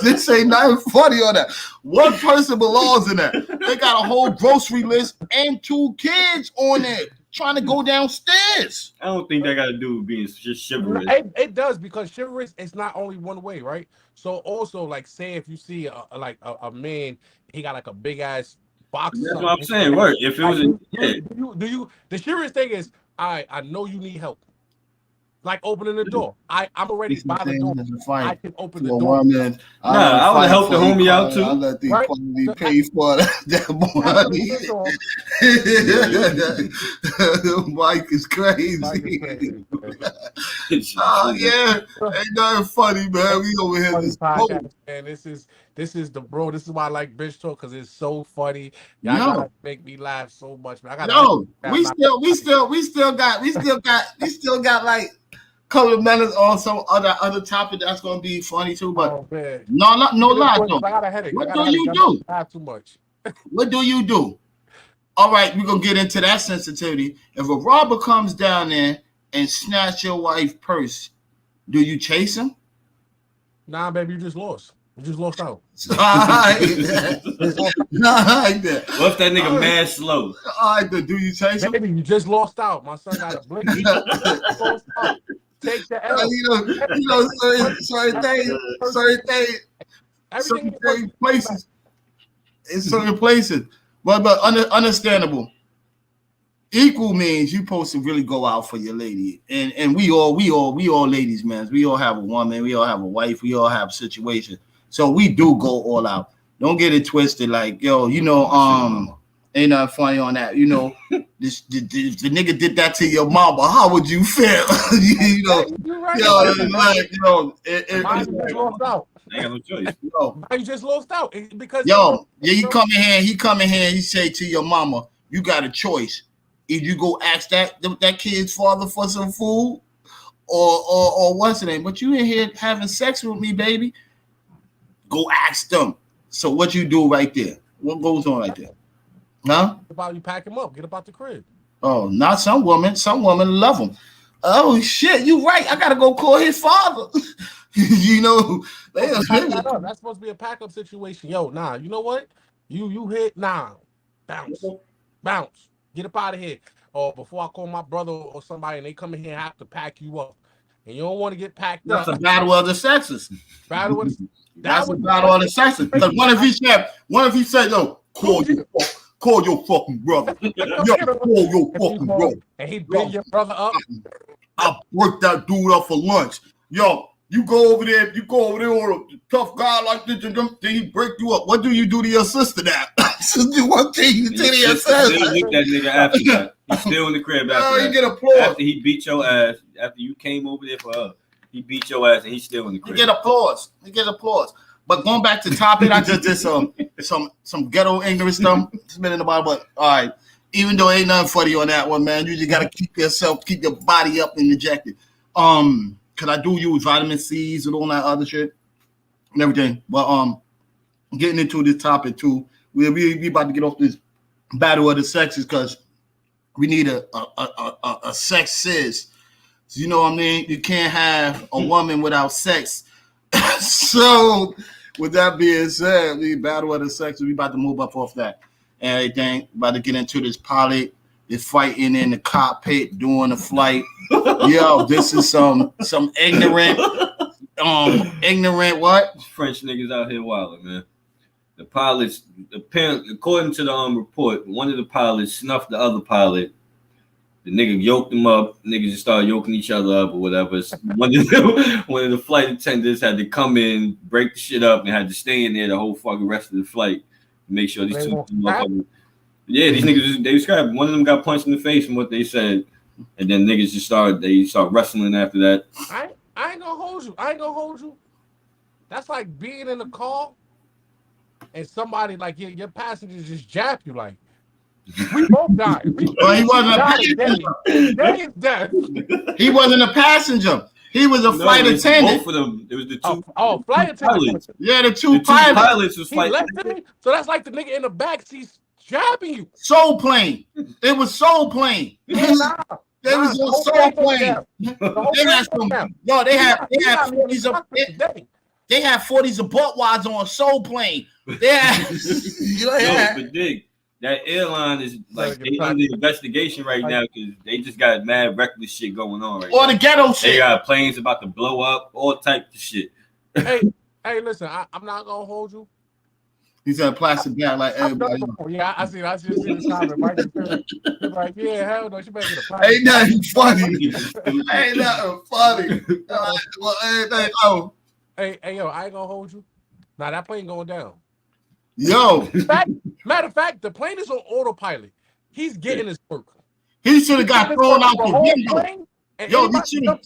This ain't nothing funny on that. One person belongs in that. They got a whole grocery list and 2 kids on it trying to go downstairs. I don't think that got to do with being just chivalrous. It does, because chivalrous is not only one way, right? So also, like, say if you see a man, he got like a big ass box. That's what I'm saying. Right? If it was the chivalrous thing is, I know you need help. Like opening the door. I'm already by the door. I can open the door. I would help the homie out too. I let the equality pay for that money. Mike is crazy. Ain't nothing funny, man. We over here. And this is the bro. This is why I like bitch talk, because it's so funny. Y'all gotta make me laugh so much. Man. We still got like couple of minutes on some other topic that's gonna be funny too. But Oh man. no lie though. I got a headache. What do you do? I have too much. What do you do? All right, we're gonna get into that sensitivity. If a robber comes down there and snatch your wife's purse, do you chase him? Nah, baby, you just lost. You just lost out. I like that. I like that. What if that nigga mad slow? All right, then do you chase him? Baby, you just lost out. My son got a blink. He just lost out. Take the L. Certain places. In certain places. But understandable. Equal means you supposed to really go out for your lady. And we all ladies, man. We all have a woman, we all have a wife, we all have a situation. So we do go all out. Don't get it twisted, like, yo, ain't nothing funny on that. The nigga did that to your mama. How would you feel? You're right. Just lost out. I ain't got no choice. You just lost out because he come in here, he say to your mama, you got a choice. Either you go ask that kid's father for some food, or what's the name? But you in here having sex with me, baby. Go ask them. So what you do right there? What goes on right there? Huh? About you pack him up, get up out the crib. Oh, not some women. Some women love him. Oh shit, you right. I gotta go call his father. That's supposed to be a pack up situation. Yo, nah. You know what? You hit bounce. Get up out of here. Or before I call my brother or somebody and they come in here and have to pack you up. And you don't want to get packed up. That's a battle of the sexes. Battle of the That's a battle of the sexes. Because one of he said, yo, call your fucking brother. Yo, call your fucking brother. And he beat your brother up. I break that dude up for lunch. Yo, you go over there on a tough guy like this, and then he break you up. What do you do to your sister now? Do one thing you do to your sister. Still lick that nigga after that. He's still in the crib after that. You get applause. After he beat your ass, after you came over there for her, he beat your ass and he's still in the crib. You get applause. But going back to topic, I just did some ghetto English stuff. Spinning the bottle, but all right. Even though ain't nothing funny on that one, man, you just gotta keep your body up and injected. Cause I do use vitamin C's and all that other shit and everything. But getting into this topic too, we about to get off this battle of the sexes because we need a sex sis. So, you know what I mean? You can't have a woman without sex. So with that being said, we battle of the sexes. We about to move up off that and everything. About to get into this pilot. Is fighting in the cockpit doing the flight. Yo, this is some ignorant what? French niggas out here wilding, man. The pilots, apparently, according to the report, one of the pilots snuffed the other pilot. The nigga yoked them up. Niggas just started yoking each other up or whatever. One of the flight attendants had to come in, break the shit up, and had to stay in there the whole fucking rest of the flight to make sure these two motherfuckers. Yeah, these niggas, they described. One of them got punched in the face from what they said, and then niggas just start wrestling after that. I ain't gonna hold you. That's like being in a car and somebody like your passengers just jab you like. We both died. Well, he wasn't a passenger. He wasn't a passenger. He was a flight attendant. Both of them. It was the two. Flight attendant. Yeah, the two pilots was flight attendant. So that's like the nigga in the back seat jabbing you. Soul plane. It was soul plane. They was on soul plane. They had some. Yo, they had 40s of. They had 40s of buttwads on soul plane. They had. But dig. That airline is like they under investigation right now because they just got mad reckless shit going on right now. Or the ghetto shit. They got planes about to blow up, all types of shit. Hey, listen, I'm not gonna hold you. He's a plastic bag like everybody. Yeah, I see the comment right there. Like, yeah, hell no, she better get a plastic. Ain't nothing funny. Ain't nothing funny. Hey, yo, I ain't gonna hold you. Now that plane going down. Yo. Matter of fact, the plane is on autopilot. He's getting his work. He should have got thrown out the window. Yo, he should have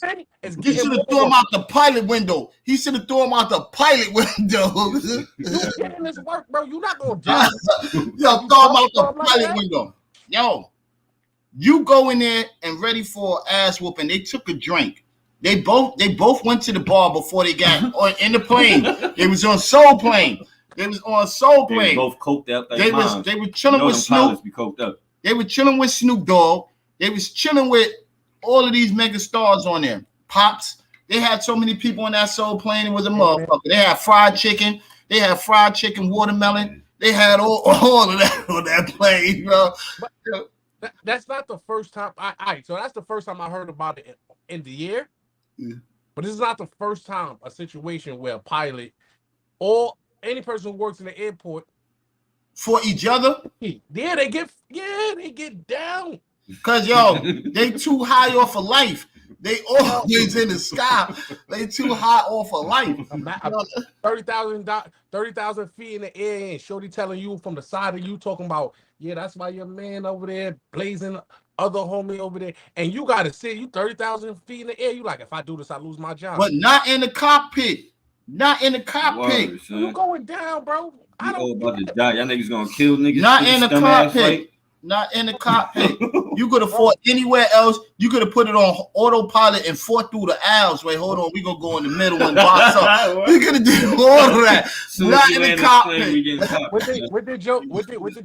thrown him out the pilot window. He should have thrown him out the pilot window. You getting this work, bro. You're not gonna die. Yo, throw him out the pilot window. Yo, you go in there and ready for ass whooping. They took a drink. They both went to the bar before they got in the plane. They was on Soul Plane. They was on Soul Plane. They both coked up. They were chilling with Snoop. Be coked up. They were chilling with Snoop Dogg. They was chilling with all of these mega stars on there. Pops. They had so many people on that Soul Plane. It was a motherfucker. They had fried chicken. They had fried chicken, watermelon. They had all of that on that plane, bro. But that's not the first time. So that's the first time I heard about it in the year. Yeah. But this is not the first time a situation where a pilot or any person who works in the airport for each other. Yeah, they get down. Cause they too high off of life. They always in the sky. They too high off of life. 30,000 feet in the air, and Shorty telling you from the side of you talking about, yeah, that's why your man over there blazing other homie over there, and you gotta sit you 30,000 feet in the air. You like, if I do this, I lose my job. But not in the cockpit. Not in the cockpit. Word, you going down, bro. I don't about to die. Y'all niggas gonna kill niggas. Not in the cockpit. Not in the cockpit. You could have fought anywhere else. You could have put it on autopilot and fought through the aisles. Wait, hold on. We gonna go in the middle and box up. We could have did all of that. Not in the cockpit. What did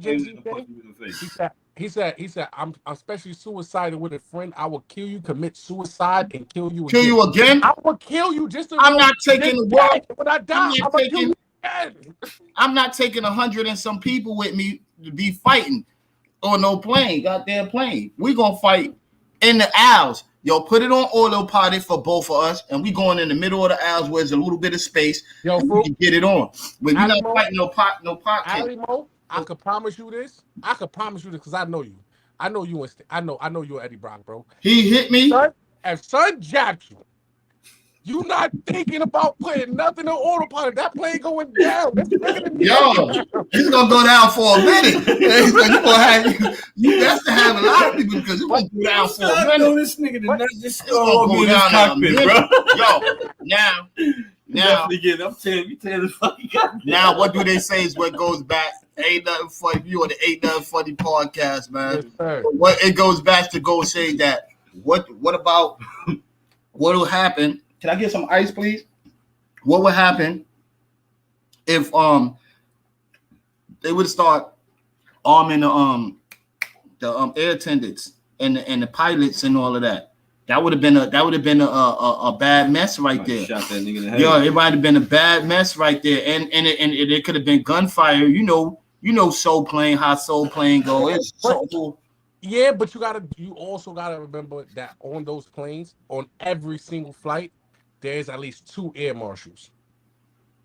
Jay-Z say? He said, I'm especially suicidal with a friend. I will kill you, commit suicide, and kill you again. Kill you again? I will kill you just to I'm not taking the world. When I die, I'm gonna kill you again. I'm not taking 100 and some people with me to be fighting on no plane, goddamn plane. We gonna fight in the aisles. Yo, put it on autopilot for both of us, and we going in the middle of the aisles where there's a little bit of space. Yo, we can get it on. But you're not fighting no pot. Alimo, I could promise you this. Because I know you. I know you and Eddie Brock, bro. He hit me. If son jacked you, you not thinking about putting nothing on autopilot. That plane going down. It's gonna go down for a minute. You're gonna have you best to have a lot of people because it's gonna go down for a minute. This nigga did not just go down cockpit, bro. Now, I'm telling you, this fucking cockpit. Now, what do they say is what goes back? Ain't nothing funny. You on the Ain't Nothing Funny podcast, man. Yes, what it goes back to go say that. What about what will happen? Can I get some ice, please? What would happen if they would start arming the air attendants and the pilots and all of that? That would have been a bad mess right there. Shot that nigga in the head. Yo, it might have been a bad mess right there, and it could have been gunfire. You know, Soul Plane, how Soul Plane go. It's so. Yeah, but you also gotta remember that on those planes, on every single flight, there's at least 2 air marshals,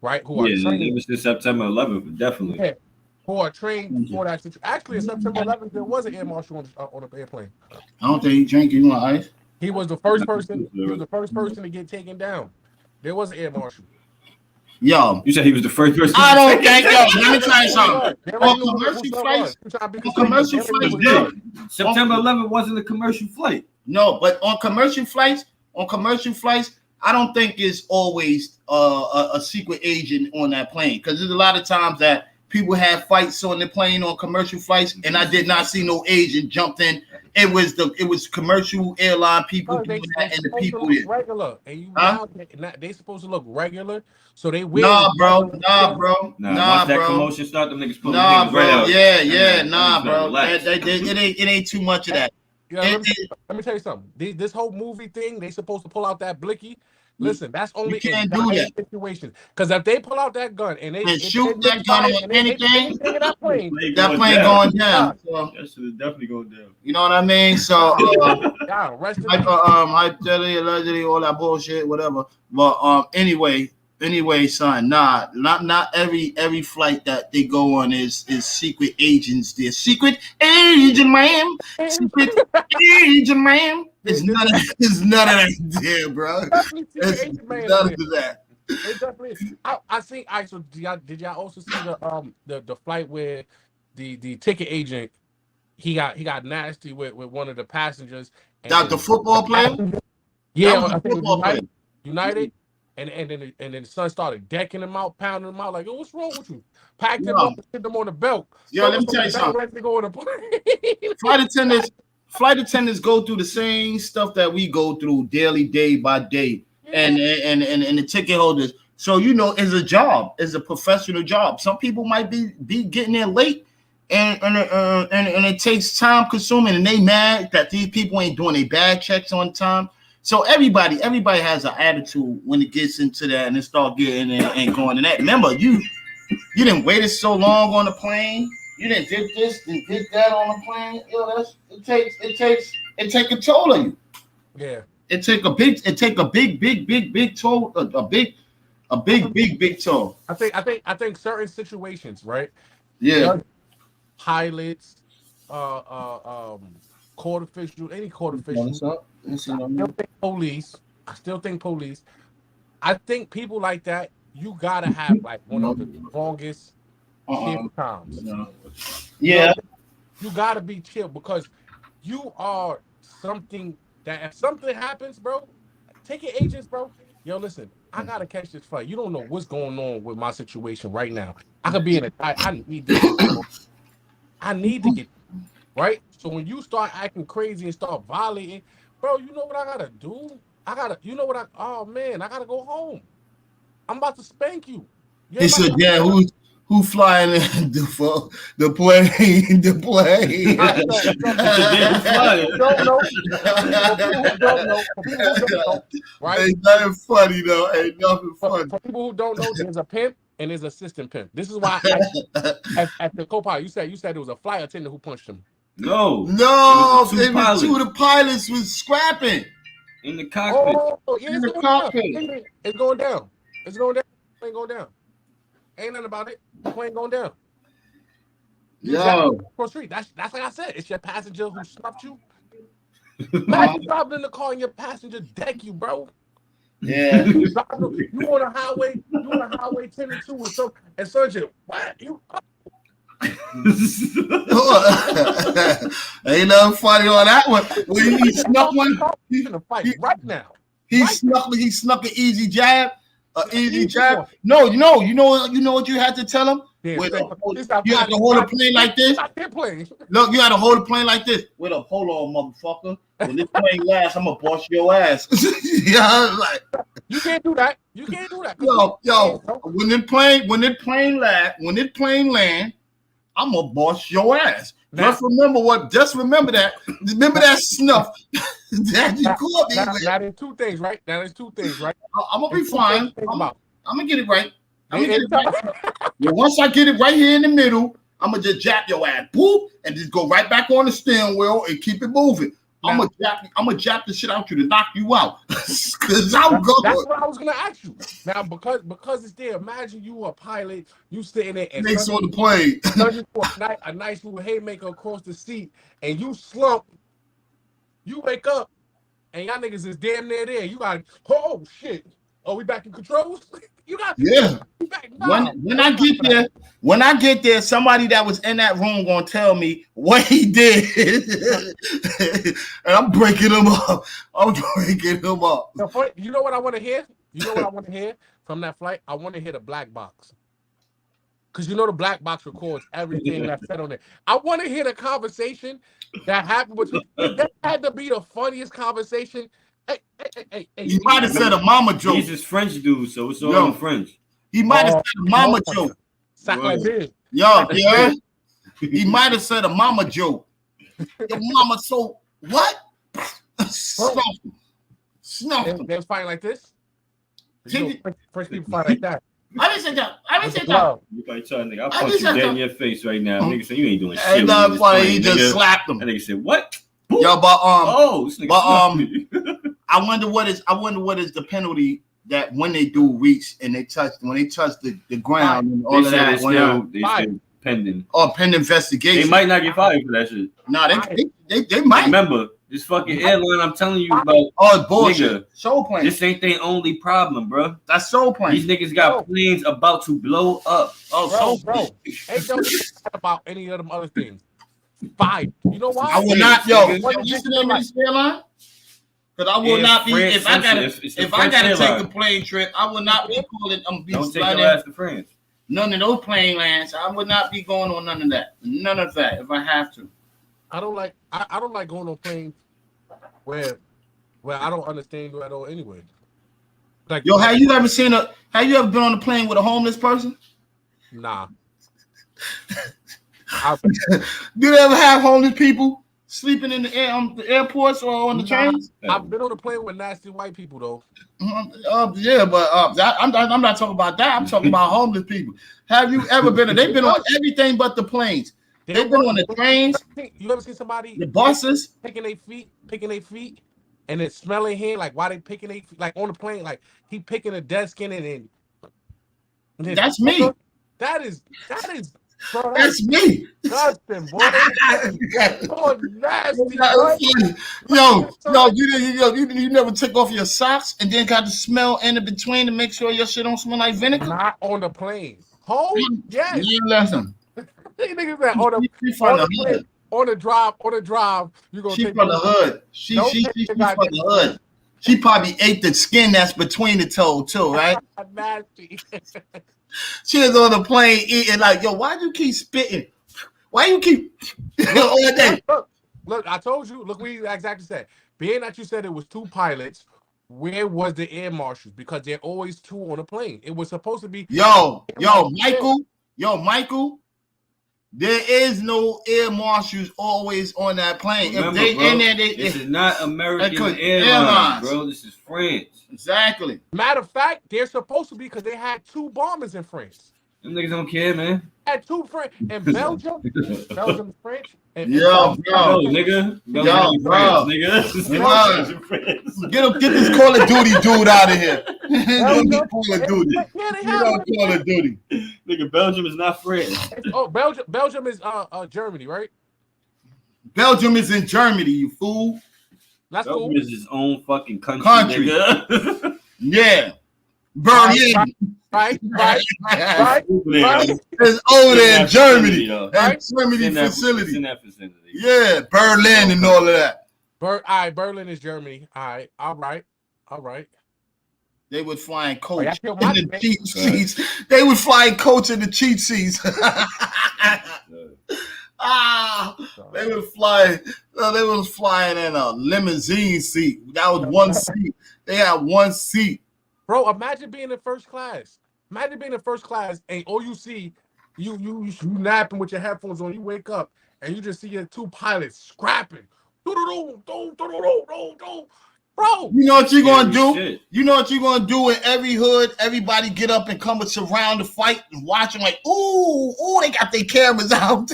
right? Who are trained. It was since September 11th, definitely. Yeah, who are trained for that situation. Actually, in September 11th, there was an air marshal on the airplane. I don't think he drank. You want ice? He was the first person. He was the first person to get taken down. There was an air marshal. Yo, you said he was the first person. I don't think. Yo, let me tell you something. On commercial flights, September 11th wasn't a commercial flight. No, but on commercial flights, I don't think it's always a secret agent on that plane because there's a lot of times that people have fights on the plane on commercial flights, and I did not see no agent jumped in. It was commercial airline people doing that, and the people there. Regular, and they supposed to look regular, so they wear. Nah, bro. Once that commotion start, them niggas pulling niggas right out. Yeah, bro. It ain't too much of that. Let me tell you something. This whole movie thing, they supposed to pull out that blicky. Listen, that's only in dire situations. Because if they pull out that gun and they shoot that gun on anything, that plane going down. So, that shit is definitely going down. You know what I mean? So, I tell you allegedly all that bullshit, whatever. But anyway, son, not every flight that they go on is secret agents. They're secret agent, ma'am. Secret agent, ma'am. It's none of that there, bro. It's none of that. It definitely. I think. So did y'all also see the flight where the ticket agent he got nasty with one of the passengers? That the football player? Yeah, I think United. And then the son started decking him out, pounding him out, like, what's wrong with you? Packed him up and put them on the belt. Yo, let me tell you something. Flight attendants, flight attendants go through the same stuff that we go through daily, day by day, and the ticket holders. So it's a job, it's a professional job. Some people might be getting there late, and it takes time consuming, and they mad that these people ain't doing their bag checks on time. So everybody has an attitude when it gets into that and it start getting and going. And that, remember, you didn't waited so long on the plane. You didn't did this and did that on the plane. It takes a toll on you. Yeah. It take a big toll. A big toll. I think certain situations, right? Yeah. Pilots, court officials, any court official. I still think police. I think people like that, you gotta have like one of the strongest chill times. Yeah. You gotta be chill because you are something that if something happens, bro, take your agents, bro. Yo, listen, I gotta catch this flight. You don't know what's going on with my situation right now. I could be in I need this. I need to get right. So when you start acting crazy and start violating, bro, you know what I gotta do? I gotta go home. I'm about to spank you. He said, "Yeah, who flying the plane? The plane." Right? Ain't nothing funny though. Ain't nothing funny. For people who don't know, there's a pimp and there's assistant pimp. This is why at the co-pilot, you said there was a flight attendant who punched him. No, it was two of the pilots was scrapping in the cockpit. Oh, yeah, it's going down. It's going down. It ain't going down. Ain't nothing about it. The plane going down. Yo. Cross street. That's like I said. It's your passenger who snuffed you. Imagine driving in the car and your passenger deck you, bro. Yeah. You on a highway 10 and 2 and surgeon. What? Ain't nothing funny on that one. When he snuck one, right now. He snuck an easy jab. Easy jab. No, you know what you had to tell him? You had to hold a plane like this. Look, you had to hold a plane like this. Wait up, hold on, motherfucker. When this plane lasts, I'm gonna bust your ass. Like you can't do that. Yo, when the plane land, I'm gonna bust your ass. Just remember that. Remember that snuff that you called me. Now there's two things, right? I'm gonna be fine. I'm gonna get it right. Once I get it right here in the middle, I'm gonna just jab your ass, boop, and just go right back on the steering wheel and keep it moving. I'm gonna jab the shit out you to knock you out. Cause I'm going. That's what I was gonna ask you. Now because it's there. Imagine you a pilot, you sitting there and next on the plane. a nice little haymaker across the seat, and you slump. You wake up, and y'all niggas is damn near there. You got shit. Oh, we back in control? You got back. Nah, when I get there, somebody that was in that room gonna tell me what he did, and I'm breaking him up. You know what I want to hear? From that flight? I want to hear the black box. Because the black box records everything that's said on it. I want to hear the conversation that happened between. That had to be the funniest conversation. Hey, he might have said a mama joke. He's this French dude, so it's all in French. He might have said a mama joke. Yeah. He might have said a mama joke. Your mama so what? Snuff. They was fighting like this. First people fight like that. I didn't say that. You probably trying to. I'll punch you dead in your face right now. Nigga said you ain't doing shit. Ain't nothing funny. He just slapped him. And nigga said what? Yo, but I wonder what is the penalty that when they do reach and they touch the ground and all of that. They still pending. Pending investigation. They might not get fired for that shit. No, they might. Remember, this fucking airline I'm telling you about. Oh, bullshit. Nigga, soul plane. This ain't their only problem, bro. That's soul plane. These niggas got planes about to blow up. Bro. Ain't no about any of them other things. Fire. You know why? I will not, what's the name of this airline? Because I will not be if I gotta take a plane trip. I will not be calling. Don't take your ass to France. None of those plane lands. I would not be going on none of that. None of that if I have to. I don't like. I don't like going on planes where I don't understand you at all. Anyway, like Yo, have you ever seen a? Have you ever been on a plane with a homeless person? nah. I, Do you ever have homeless people sleeping in the air on the airports or on the trains? I've been on a plane with nasty white people though. Yeah, but I'm not talking about that. I'm talking about homeless people. Have you ever been? They've been on everything but the planes. They've been on the trains, You ever seen somebody the buses. picking their feet, and then smelling hair? Like why they picking their feet? Like on the plane, like he picking a dead skin and then That's me. That is bro, That's me. disgusting, boy. Oh, nasty, Yo, you never took off your socks and then got the smell in between to make sure your shit don't smell like vinegar? Not on the plane. Oh, yes. You listen. These niggas that on the drive, you gonna She take from the hood. She from the hood. She probably ate the skin that's between the toe too, right? Nasty. She was on the plane eating like, yo, why do you keep spitting? Why you keep all day? Look, I told you. Look what you exactly said. Being that you said it was two pilots, where was the air marshals? Because they're always two on a plane. It was supposed to be. Michael. There is no air marshals always on that plane. Remember, if they bro, in there, this is not American Airlines, bro. This is France. Exactly. Matter of fact, they're supposed to be because they had two bombers in France. Them niggas don't care, man. Had two French in Belgium, French. And nigga. Belgium, France, nigga. Get this Call of Duty dude out of here. Call of Duty. Call of Duty. Nigga, Belgium is not France. Oh, Belgium is Germany, right? Belgium is in Germany, you fool. That's Belgium is his own fucking country. Nigga. Yeah. Berlin. Right. It's over there in Germany. Germany facility. In that vicinity. Yeah, Berlin and all of that. Berlin is Germany. All right. They would fly in coach in the cheat seats. They would fly in coach in the cheat seats. They were flying. They was flying in a limousine seat. That was one seat. They had one seat. Bro, imagine being in first class. And all you see, you napping with your headphones on. You wake up and you just see your two pilots scrapping. Bro, you know what you're gonna do? Shit. You know what you're gonna do in every hood? Everybody get up and come and surround the fight and watch them like, ooh, they got their cameras out.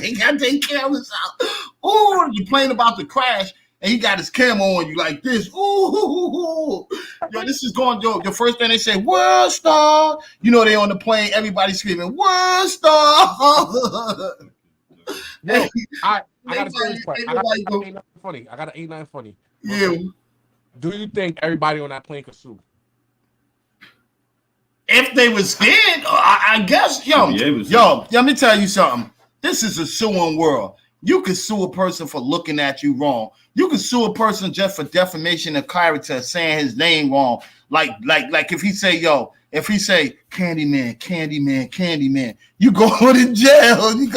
Ooh, you're playing about the crash. And he got his camera on you like this. Ooh. Yo, this is going, yo, the first thing they say, World Star. You know, they on the plane, everybody screaming, World Star. Yo, I got a serious question. I got an 8-9 funny. Yeah. Do you think everybody on that plane could sue? If they was scared, I guess, yo, let me tell you something. This is a suing world. You can sue a person for looking at you wrong. You can sue a person just for defamation of character, saying his name wrong. Like if he say Candyman, you go to jail. You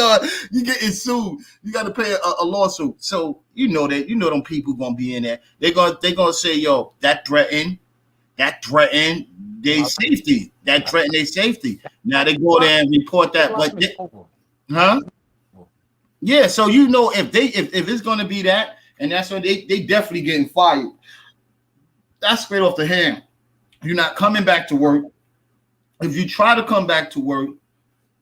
getting sued. You got to pay a lawsuit. So you know them people gonna be in there. They gonna say, yo, that threatened their safety. That threatened their safety. Now they go there and report that, but yeah, so you know if it's gonna be that, and that's when they definitely getting fired. That's straight off the hand. You're not coming back to work. If you try to come back to work,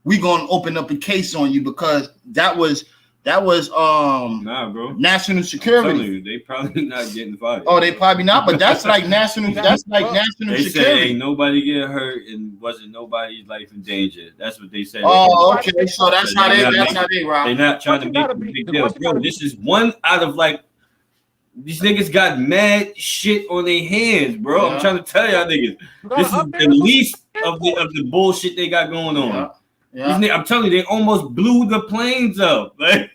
we're gonna open up a case on you because that was nah, bro. National security. I'm telling you, they probably not getting fired. Oh, they probably not, but that's like national. That's like national they security. They said ain't nobody get hurt and wasn't nobody's life in danger. That's what they said. Oh, okay. So that's how they rock. They're not trying to make a big deal, bro. This is one out of like these niggas got mad shit on their hands, bro. Yeah. I'm trying to tell y'all niggas, this is the least of the bullshit they got going on. Yeah. Yeah. I'm telling you, they almost blew the planes up. Like,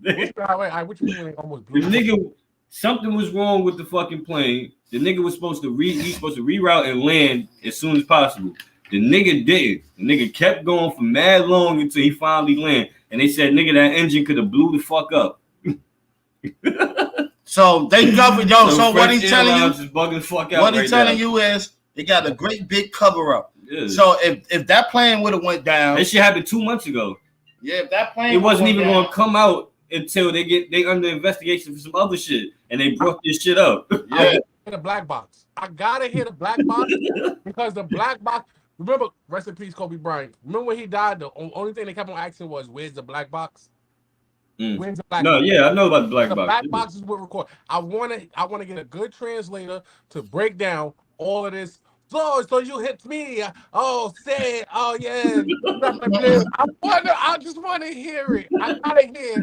what you mean they almost blew? The nigga, something was wrong with the fucking plane. The nigga was supposed to reroute and land as soon as possible. The nigga didn't. The nigga kept going for mad long until he finally landed. And they said, nigga, that engine could have blew the fuck up. So they covered, yo. So what French he's telling you, Airlines is bugging the fuck out what right he's telling now. you is they got a great big cover up. Yeah. So if that plane would have went down, That shit happened 2 months ago. yeah, if that plane It wasn't even down, going to come out until they under investigation for some other shit, and they brought this shit up. Yeah, The black box. I gotta hear the black box because the black box. Remember, rest in peace, Kobe Bryant. Remember when he died? The only thing they kept on asking was, "Where's the black box? Where's the black No, box?" yeah, I know about the black The box. black box is what record. I wanna get a good translator to break down all of this. So you hit me. Oh, say, oh yeah. I just want to hear it. I gotta hear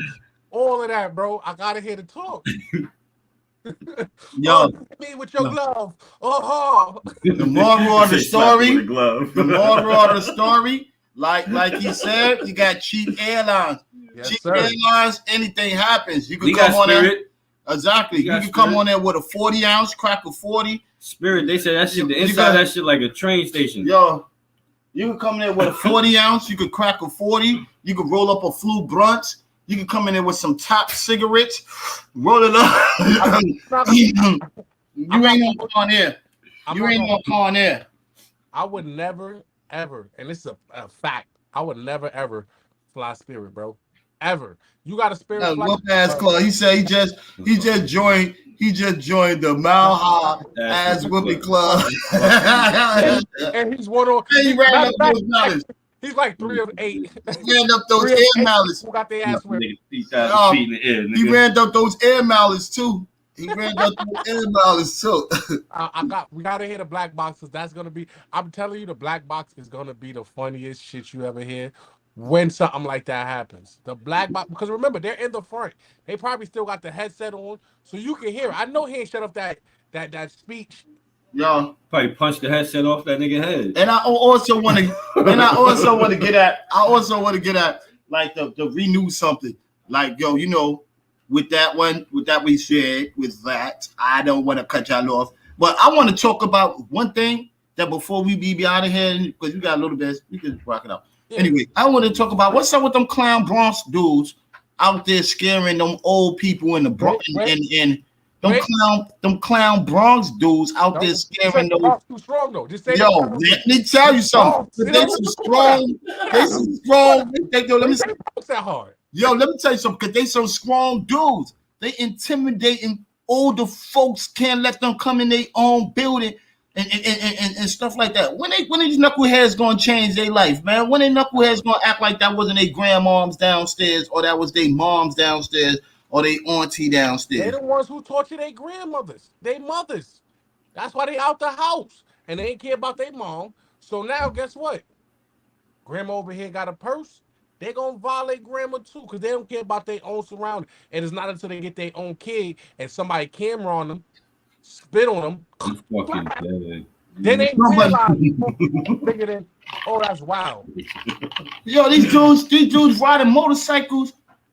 all of that, bro. I gotta hear the talk. yo, Oh, me with your glove. Oh, the moral of the story, With a glove. the moral of the story, like he said, you got cheap airlines. yes, Cheap sir. airlines, anything happens. You can We come got on there. Spirit. Exactly. We You got can come Spirit. on there with a 40-ounce, crack a 40. Spirit, they said that shit, the You inside got- that shit like a train station. Yo, you can come in there with a 40-ounce. You could crack a 40. You could roll up a flu brunt. You can come in there with some top cigarettes, roll it up. You ain't gonna con air. You ain't gonna con air. I would never, ever, and this is a fact, I would never, ever fly Spirit, bro. Ever. You got a Spirit That's flight? whoop ass club. He said he just joined the Mile High ass whooping club. And he's one on. He ran up those mallets. He's like 3 of 8. He ran up those 3 of air 8 mallets. people got their ass whipped. Nigga, 3,000 feet in the air, nigga. He ran up those air mallets too. He ran up those air mallets too. We gotta hear the black box because that's gonna be. I'm telling you, the black box is gonna be the funniest shit you ever hear when something like that happens. The black box, because remember they're in the front. They probably still got the headset on, so you can hear it. I know he ain't shut up that speech. Yo, Probably punched the headset off that nigga head. and I also want to get at like the renew something. Like, yo, you know, with that we shared with that, I don't want to cut y'all off. But I want to talk about one thing that before we be out of here, because we got a little bit, we can rock it out. Yeah. Anyway, I want to talk about what's up with them clown Bronx dudes out there scaring them old people in the Bronx and them clown Bronx dudes out there scaring those. Too strong though. Just say yo, let me tell you something. They some strong. They some strong. Let me say that hard. Yo, let me tell you something. Because they some strong dudes. They intimidating older folks. Can't let them come in their own building and stuff like that. When these knuckleheads gonna change their life, man? When they knuckleheads gonna act like that wasn't their grandmoms downstairs, or that was their moms downstairs, or their auntie downstairs? They the ones who torture their grandmothers, their mothers. That's why they out the house and they ain't care about their mom. So now, guess what? Grandma over here got a purse. They gonna violate grandma too because they don't care about their own surroundings. And it's not until they get their own kid and somebody camera on them, spit on them. Then they realize bigger than, oh, that's wild. Yo, these dudes riding motorcycles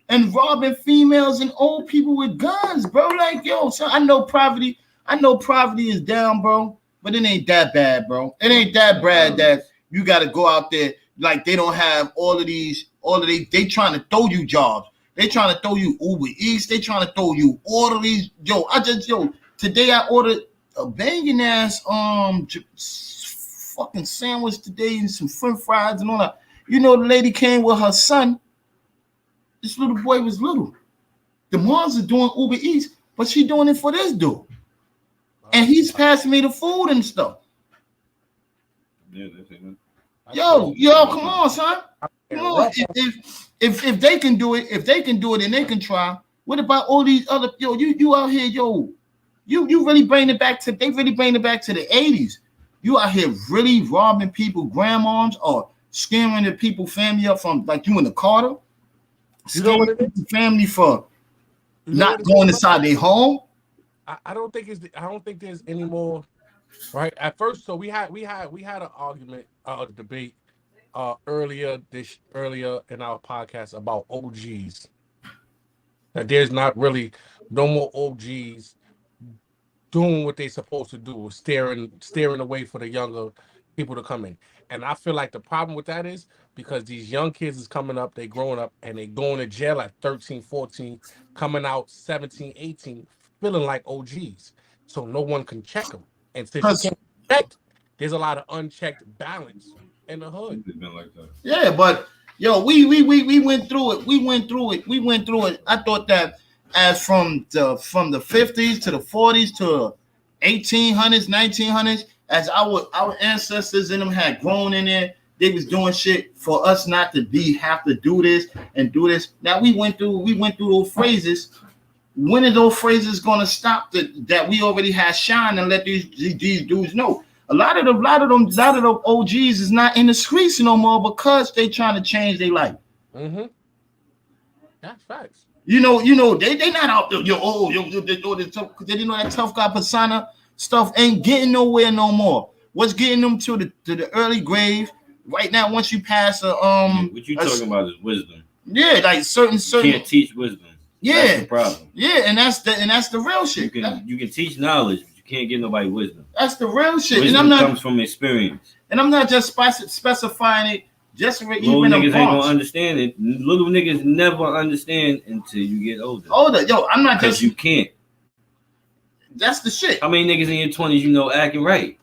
and robbing females and old people with guns, bro. Like, yo, so I know poverty is down, bro, but it ain't that bad, bro. It ain't that bad that you gotta go out there like they don't have they trying to throw you jobs. They trying to throw you Uber Eats. They trying to throw you order these. Today I ordered a banging ass fucking sandwich today and some french fries and all that. You know, the lady came with her son. This little boy was little. The moms are doing Uber Eats, but she doing it for this dude. And he's passing me the food and stuff. Yeah, Yo, come on, son. Come on. If they can do it, and they can try. What about all these other you out here, you really bring it back to the 80s. You out here really robbing people, grandmoms, or scaring the people family up from like you in the Carter. Scaring the family for not going inside their home. I don't think there's any more. Right at first, so we had an argument, a debate, earlier in our podcast about OGs. That there's not really no more OGs doing what they supposed to do, staring away for the younger people to come in. And I feel like the problem with that is because these young kids is coming up, they growing up, and they going to jail at 13, 14, coming out 17, 18, feeling like OGs. So no one can check them. And since you can't check, there's a lot of unchecked balance in the hood. It's been like that. Yeah, but yo, we went through it. We went through it. I thought that as from the 50s to the 40s to 1800s, 1900s, as our ancestors in them had grown in there, they was doing shit for us not to have to do this and do this. Now we went through those phrases. When are those phrases gonna stop that we already had shine and let these dudes know? A lot of the OGs is not in the streets no more because they trying to change their life. Mm-hmm. That's facts. You know, they not out there. They didn't know that tough guy persona stuff ain't getting nowhere no more. What's getting them to the early grave right now? Once you pass what you talking about is wisdom. Yeah, like certain. You can't teach wisdom. Yeah, that's the problem. Yeah, and that's the real shit. You can teach knowledge, but you can't give nobody wisdom. That's the real shit. Wisdom comes from experience. And I'm not just specifying it just for little niggas ain't gonna understand it. Little niggas never understand until you get older. Yo, I'm not just you can't. That's the shit. How many niggas in your 20s you know acting right?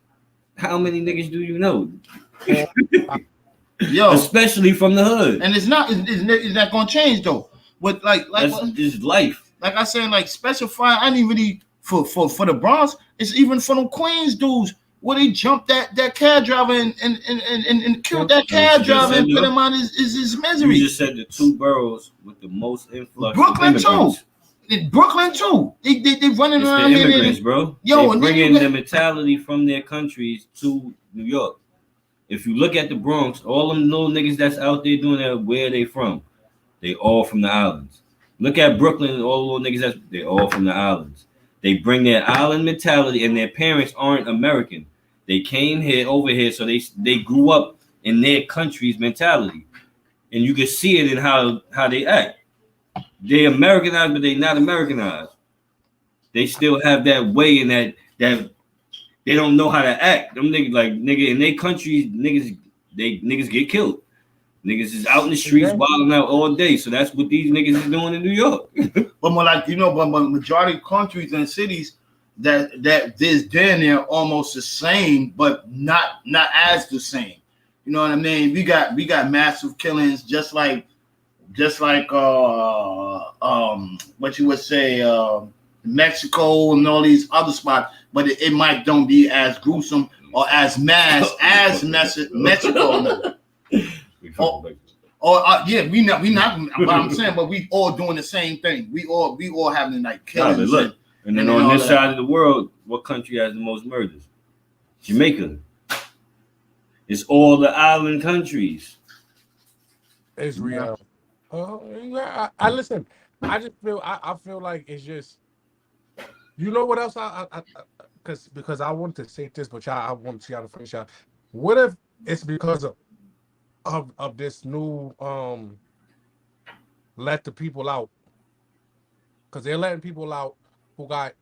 How many niggas do you know? Yo, especially from the hood. And it's not gonna change though. But like this life. Like I said, like specify. I didn't really for the Bronx. It's even for them Queens dudes where they jumped that cab driver and killed that cab driver and put him on his misery. You just said the two boroughs with the most influx. Brooklyn too. Brooklyn too. They running around the immigrants, bro. Yo, they bringing the mentality from their countries to New York. If you look at the Bronx, all them little niggas that's out there doing that, where they from? They all from the islands. Look at Brooklyn, all the little niggas they all from the islands. They bring their island mentality, and their parents aren't American. They came over here, so they grew up in their country's mentality, and you can see it in how they act. They Americanized, but they not Americanized. They still have that way in that they don't know how to act. Them nigga in their countries, niggas get killed. Niggas is out in the streets wilding out all day. So that's what these niggas is doing in New York. But more like, but majority of countries and cities that there's there almost the same, but not as the same. You know what I mean? We got massive killings, just like what you would say, Mexico and all these other spots, but it might don't be as gruesome or as mass as Mexico. Yeah, we not. What I'm saying, but we all doing the same thing. We all having like killings. Look, and then on this side of the world, what country has the most murders? Jamaica. It's all the island countries. Israel. I listen. I just feel. I feel like it's just. You know what else? Because I want to say this, but I want y'all to finish out. What if it's because of this new let the people out? Because they're letting people out who got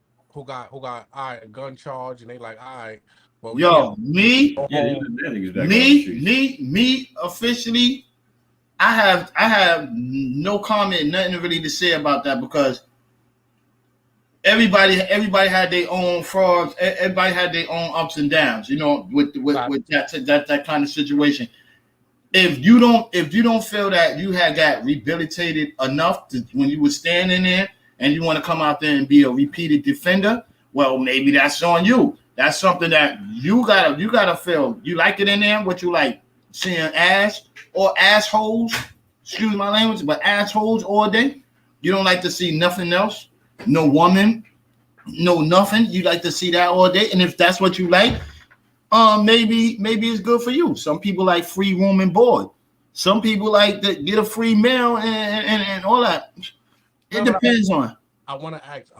all right, a gun charge, and they like, all right, well, me officially, I have no comment, nothing really to say about that, because everybody had their own frauds, everybody had their own ups and downs, with that kind of situation. If you don't feel that you had got rehabilitated enough when you were standing there and you want to come out there and be a repeated defender, well, maybe that's on you. That's something that you gotta feel. You like it in there? What you like? Seeing ass or assholes? Excuse my language, but assholes all day. You don't like to see nothing else? No woman, no nothing. You like to see that all day, and if that's what you like, maybe it's good for you. Some people like free room and board. Some people like to get a free meal and all that. It depends on. I want to ask.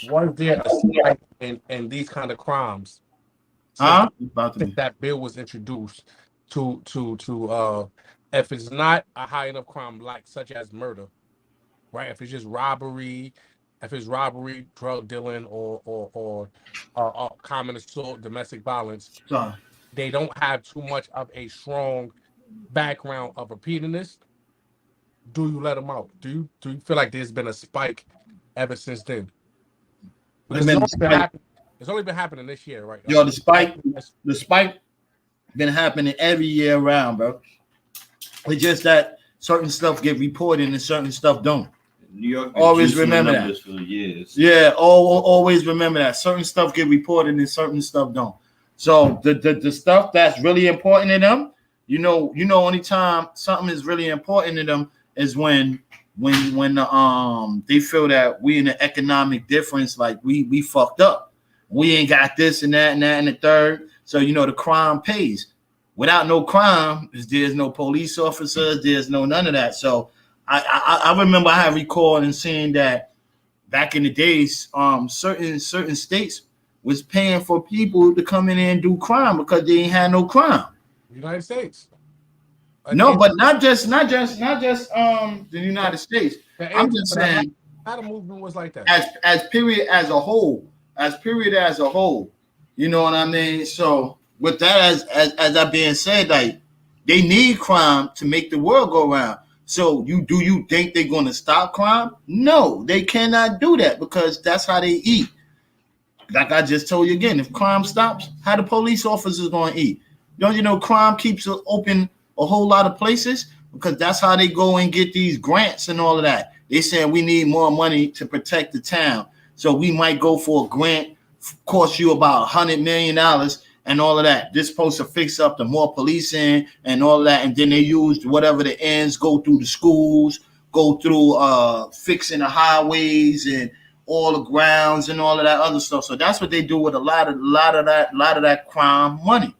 Was there a spike in these kind of crimes? That bill was introduced to if it's not a high enough crime, like such as murder, right? If it's just robbery if it's robbery, drug dealing, or common assault, domestic violence, Sorry. they don't have too much of a strong background of repeating this. Do you let them out? Do you feel like there's been a spike ever since then? Because Man, it's only been happening this year, right? yo, the spike been happening every year around, bro. It's just that certain stuff get reported and certain stuff don't. New York always remember that for years. Yeah, always remember that certain stuff get reported and certain stuff don't. So the stuff that's really important to them, only time something is really important to them is when they feel that we in an economic difference, like we fucked up, we ain't got this and that and that and the third. So the crime pays. Without no crime, there's no police officers, there's no none of that. So I remember I have recalled and seeing that back in the days, certain states was paying for people to come in and do crime because they ain't had no crime. United States. No, but not just the United States. I'm just saying, how the movement was like that. As period as a whole, you know what I mean? So with that as that being said, like they need crime to make the world go round. So do you think they're going to stop crime? No, they cannot do that because that's how they eat. Like I just told you again, if crime stops, how the police officers going to eat? Don't you know crime keeps open a whole lot of places because that's how they go and get these grants and all of that. They saying we need more money to protect the town. So we might go for a grant, cost you about $100 million and all of that. This supposed to fix up the more policing and all of that. And then they used whatever the ends go through the schools, go through fixing the highways and all the grounds and all of that other stuff. So that's what they do with a lot of that crime money.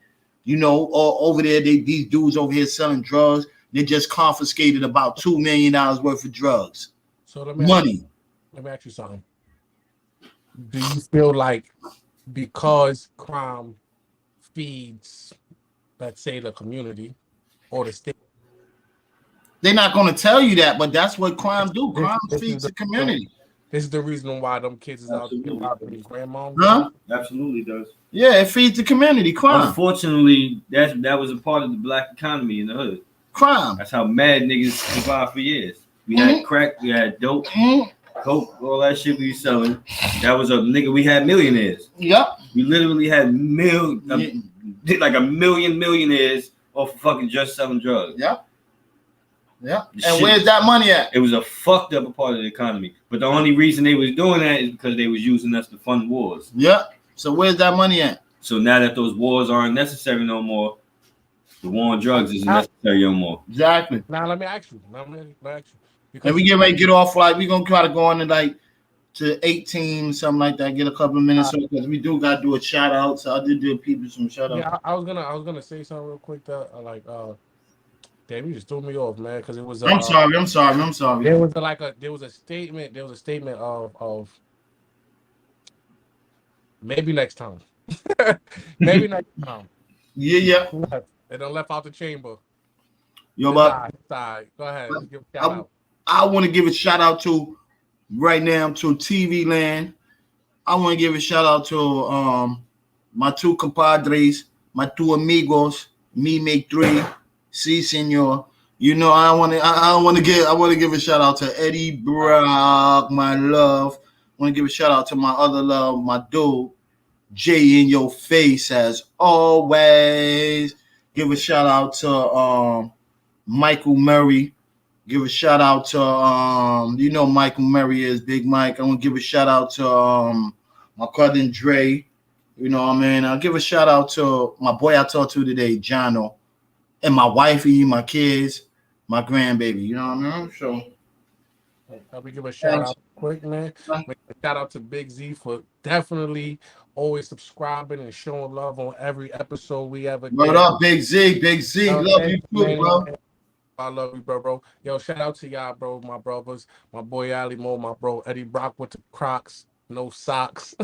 Over there, these dudes over here selling drugs. They just confiscated about $2 million worth of drugs. So let me ask you something. Do you feel like because crime feeds, let's say, the community or the state? They're not going to tell you that, but that's what crime do. Crime feeds the community. This is the reason why them kids is out there robbing grandmoms. Huh? Absolutely does. Yeah, it feeds the community. Crime. Unfortunately, that was a part of the black economy in the hood. Crime. That's how mad niggas survived for years. We had crack, we had dope, coke, all that shit we selling. That was a nigga. We had millionaires. Yep. We literally had a million millionaires off of fucking just selling drugs. Yep. Yeah. And where's that money at? It was a fucked up part of the economy. But the only reason they was doing that is because they was using us to fund wars. Yeah. So where's that money at? So now that those wars aren't necessary no more, the war on drugs isn't necessary no more. Exactly. Now let me ask you. And we get ready to get off, like we're gonna try to go on to 18, something like that, get a couple of minutes because we do gotta do a shout out. So I did do people some shout out. Yeah, I was gonna say something real quick that damn, you just threw me off, man, because it was. I'm sorry. There was a statement of maybe next time. Maybe next time. Yeah. They done left out the chamber. Yo, but go ahead. Let's give a shout out. I want to give a shout out to right now to TV Land. I want to give a shout out to my two compadres, my two amigos. Me make three. Si, senor. I want to give a shout out to Eddie Brock, my love. I want to give a shout out to my other love, my dude, Jay in your face as always. Give a shout out to Michael Murray. Give a shout out to Michael Murray is Big Mike. I want to give a shout out to my cousin Dre. You know what I mean? I'll give a shout out to my boy I talked to today, Jono. And my wifey, my kids, my grandbaby. You know what I mean? So we give a shout out quick, man. Shout out to Big Z for definitely always subscribing and showing love on every episode we ever did. What up, Big Z? Big Z, love you too, bro. I love you, bro. Yo, shout out to y'all, bro. My brothers, my boy Ali Mo, my bro Eddie Brock with the Crocs, no socks.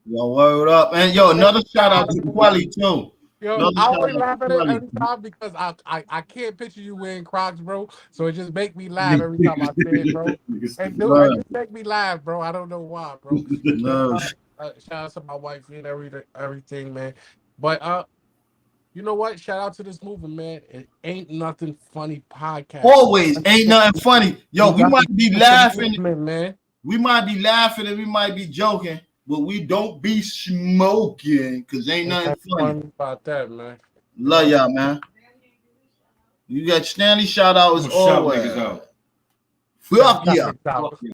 Yo, word up. And yo, another shout out to Quelly too. Yo, Love I you, always Tyler. laugh at it Funny. every time because I can't picture you wearing Crocs, bro. So it just make me laugh every time I see it, bro. And dude, it Love, just make me laugh, bro. I don't know why, bro. love. Shout out to my wife and everything, man. But you know what? Shout out to this movement, man. It ain't nothing funny podcast. Always ain't nothing funny. Yo, You we got to might be support the laughing. movement, man. We might be laughing and we might be joking, but we don't be smoking because ain't Ain't nothing nothing funny. funny about that, man. You Love know? y'all, man. You got Stanley shout out as Shout niggas always. out. Fuck Shout yeah. out.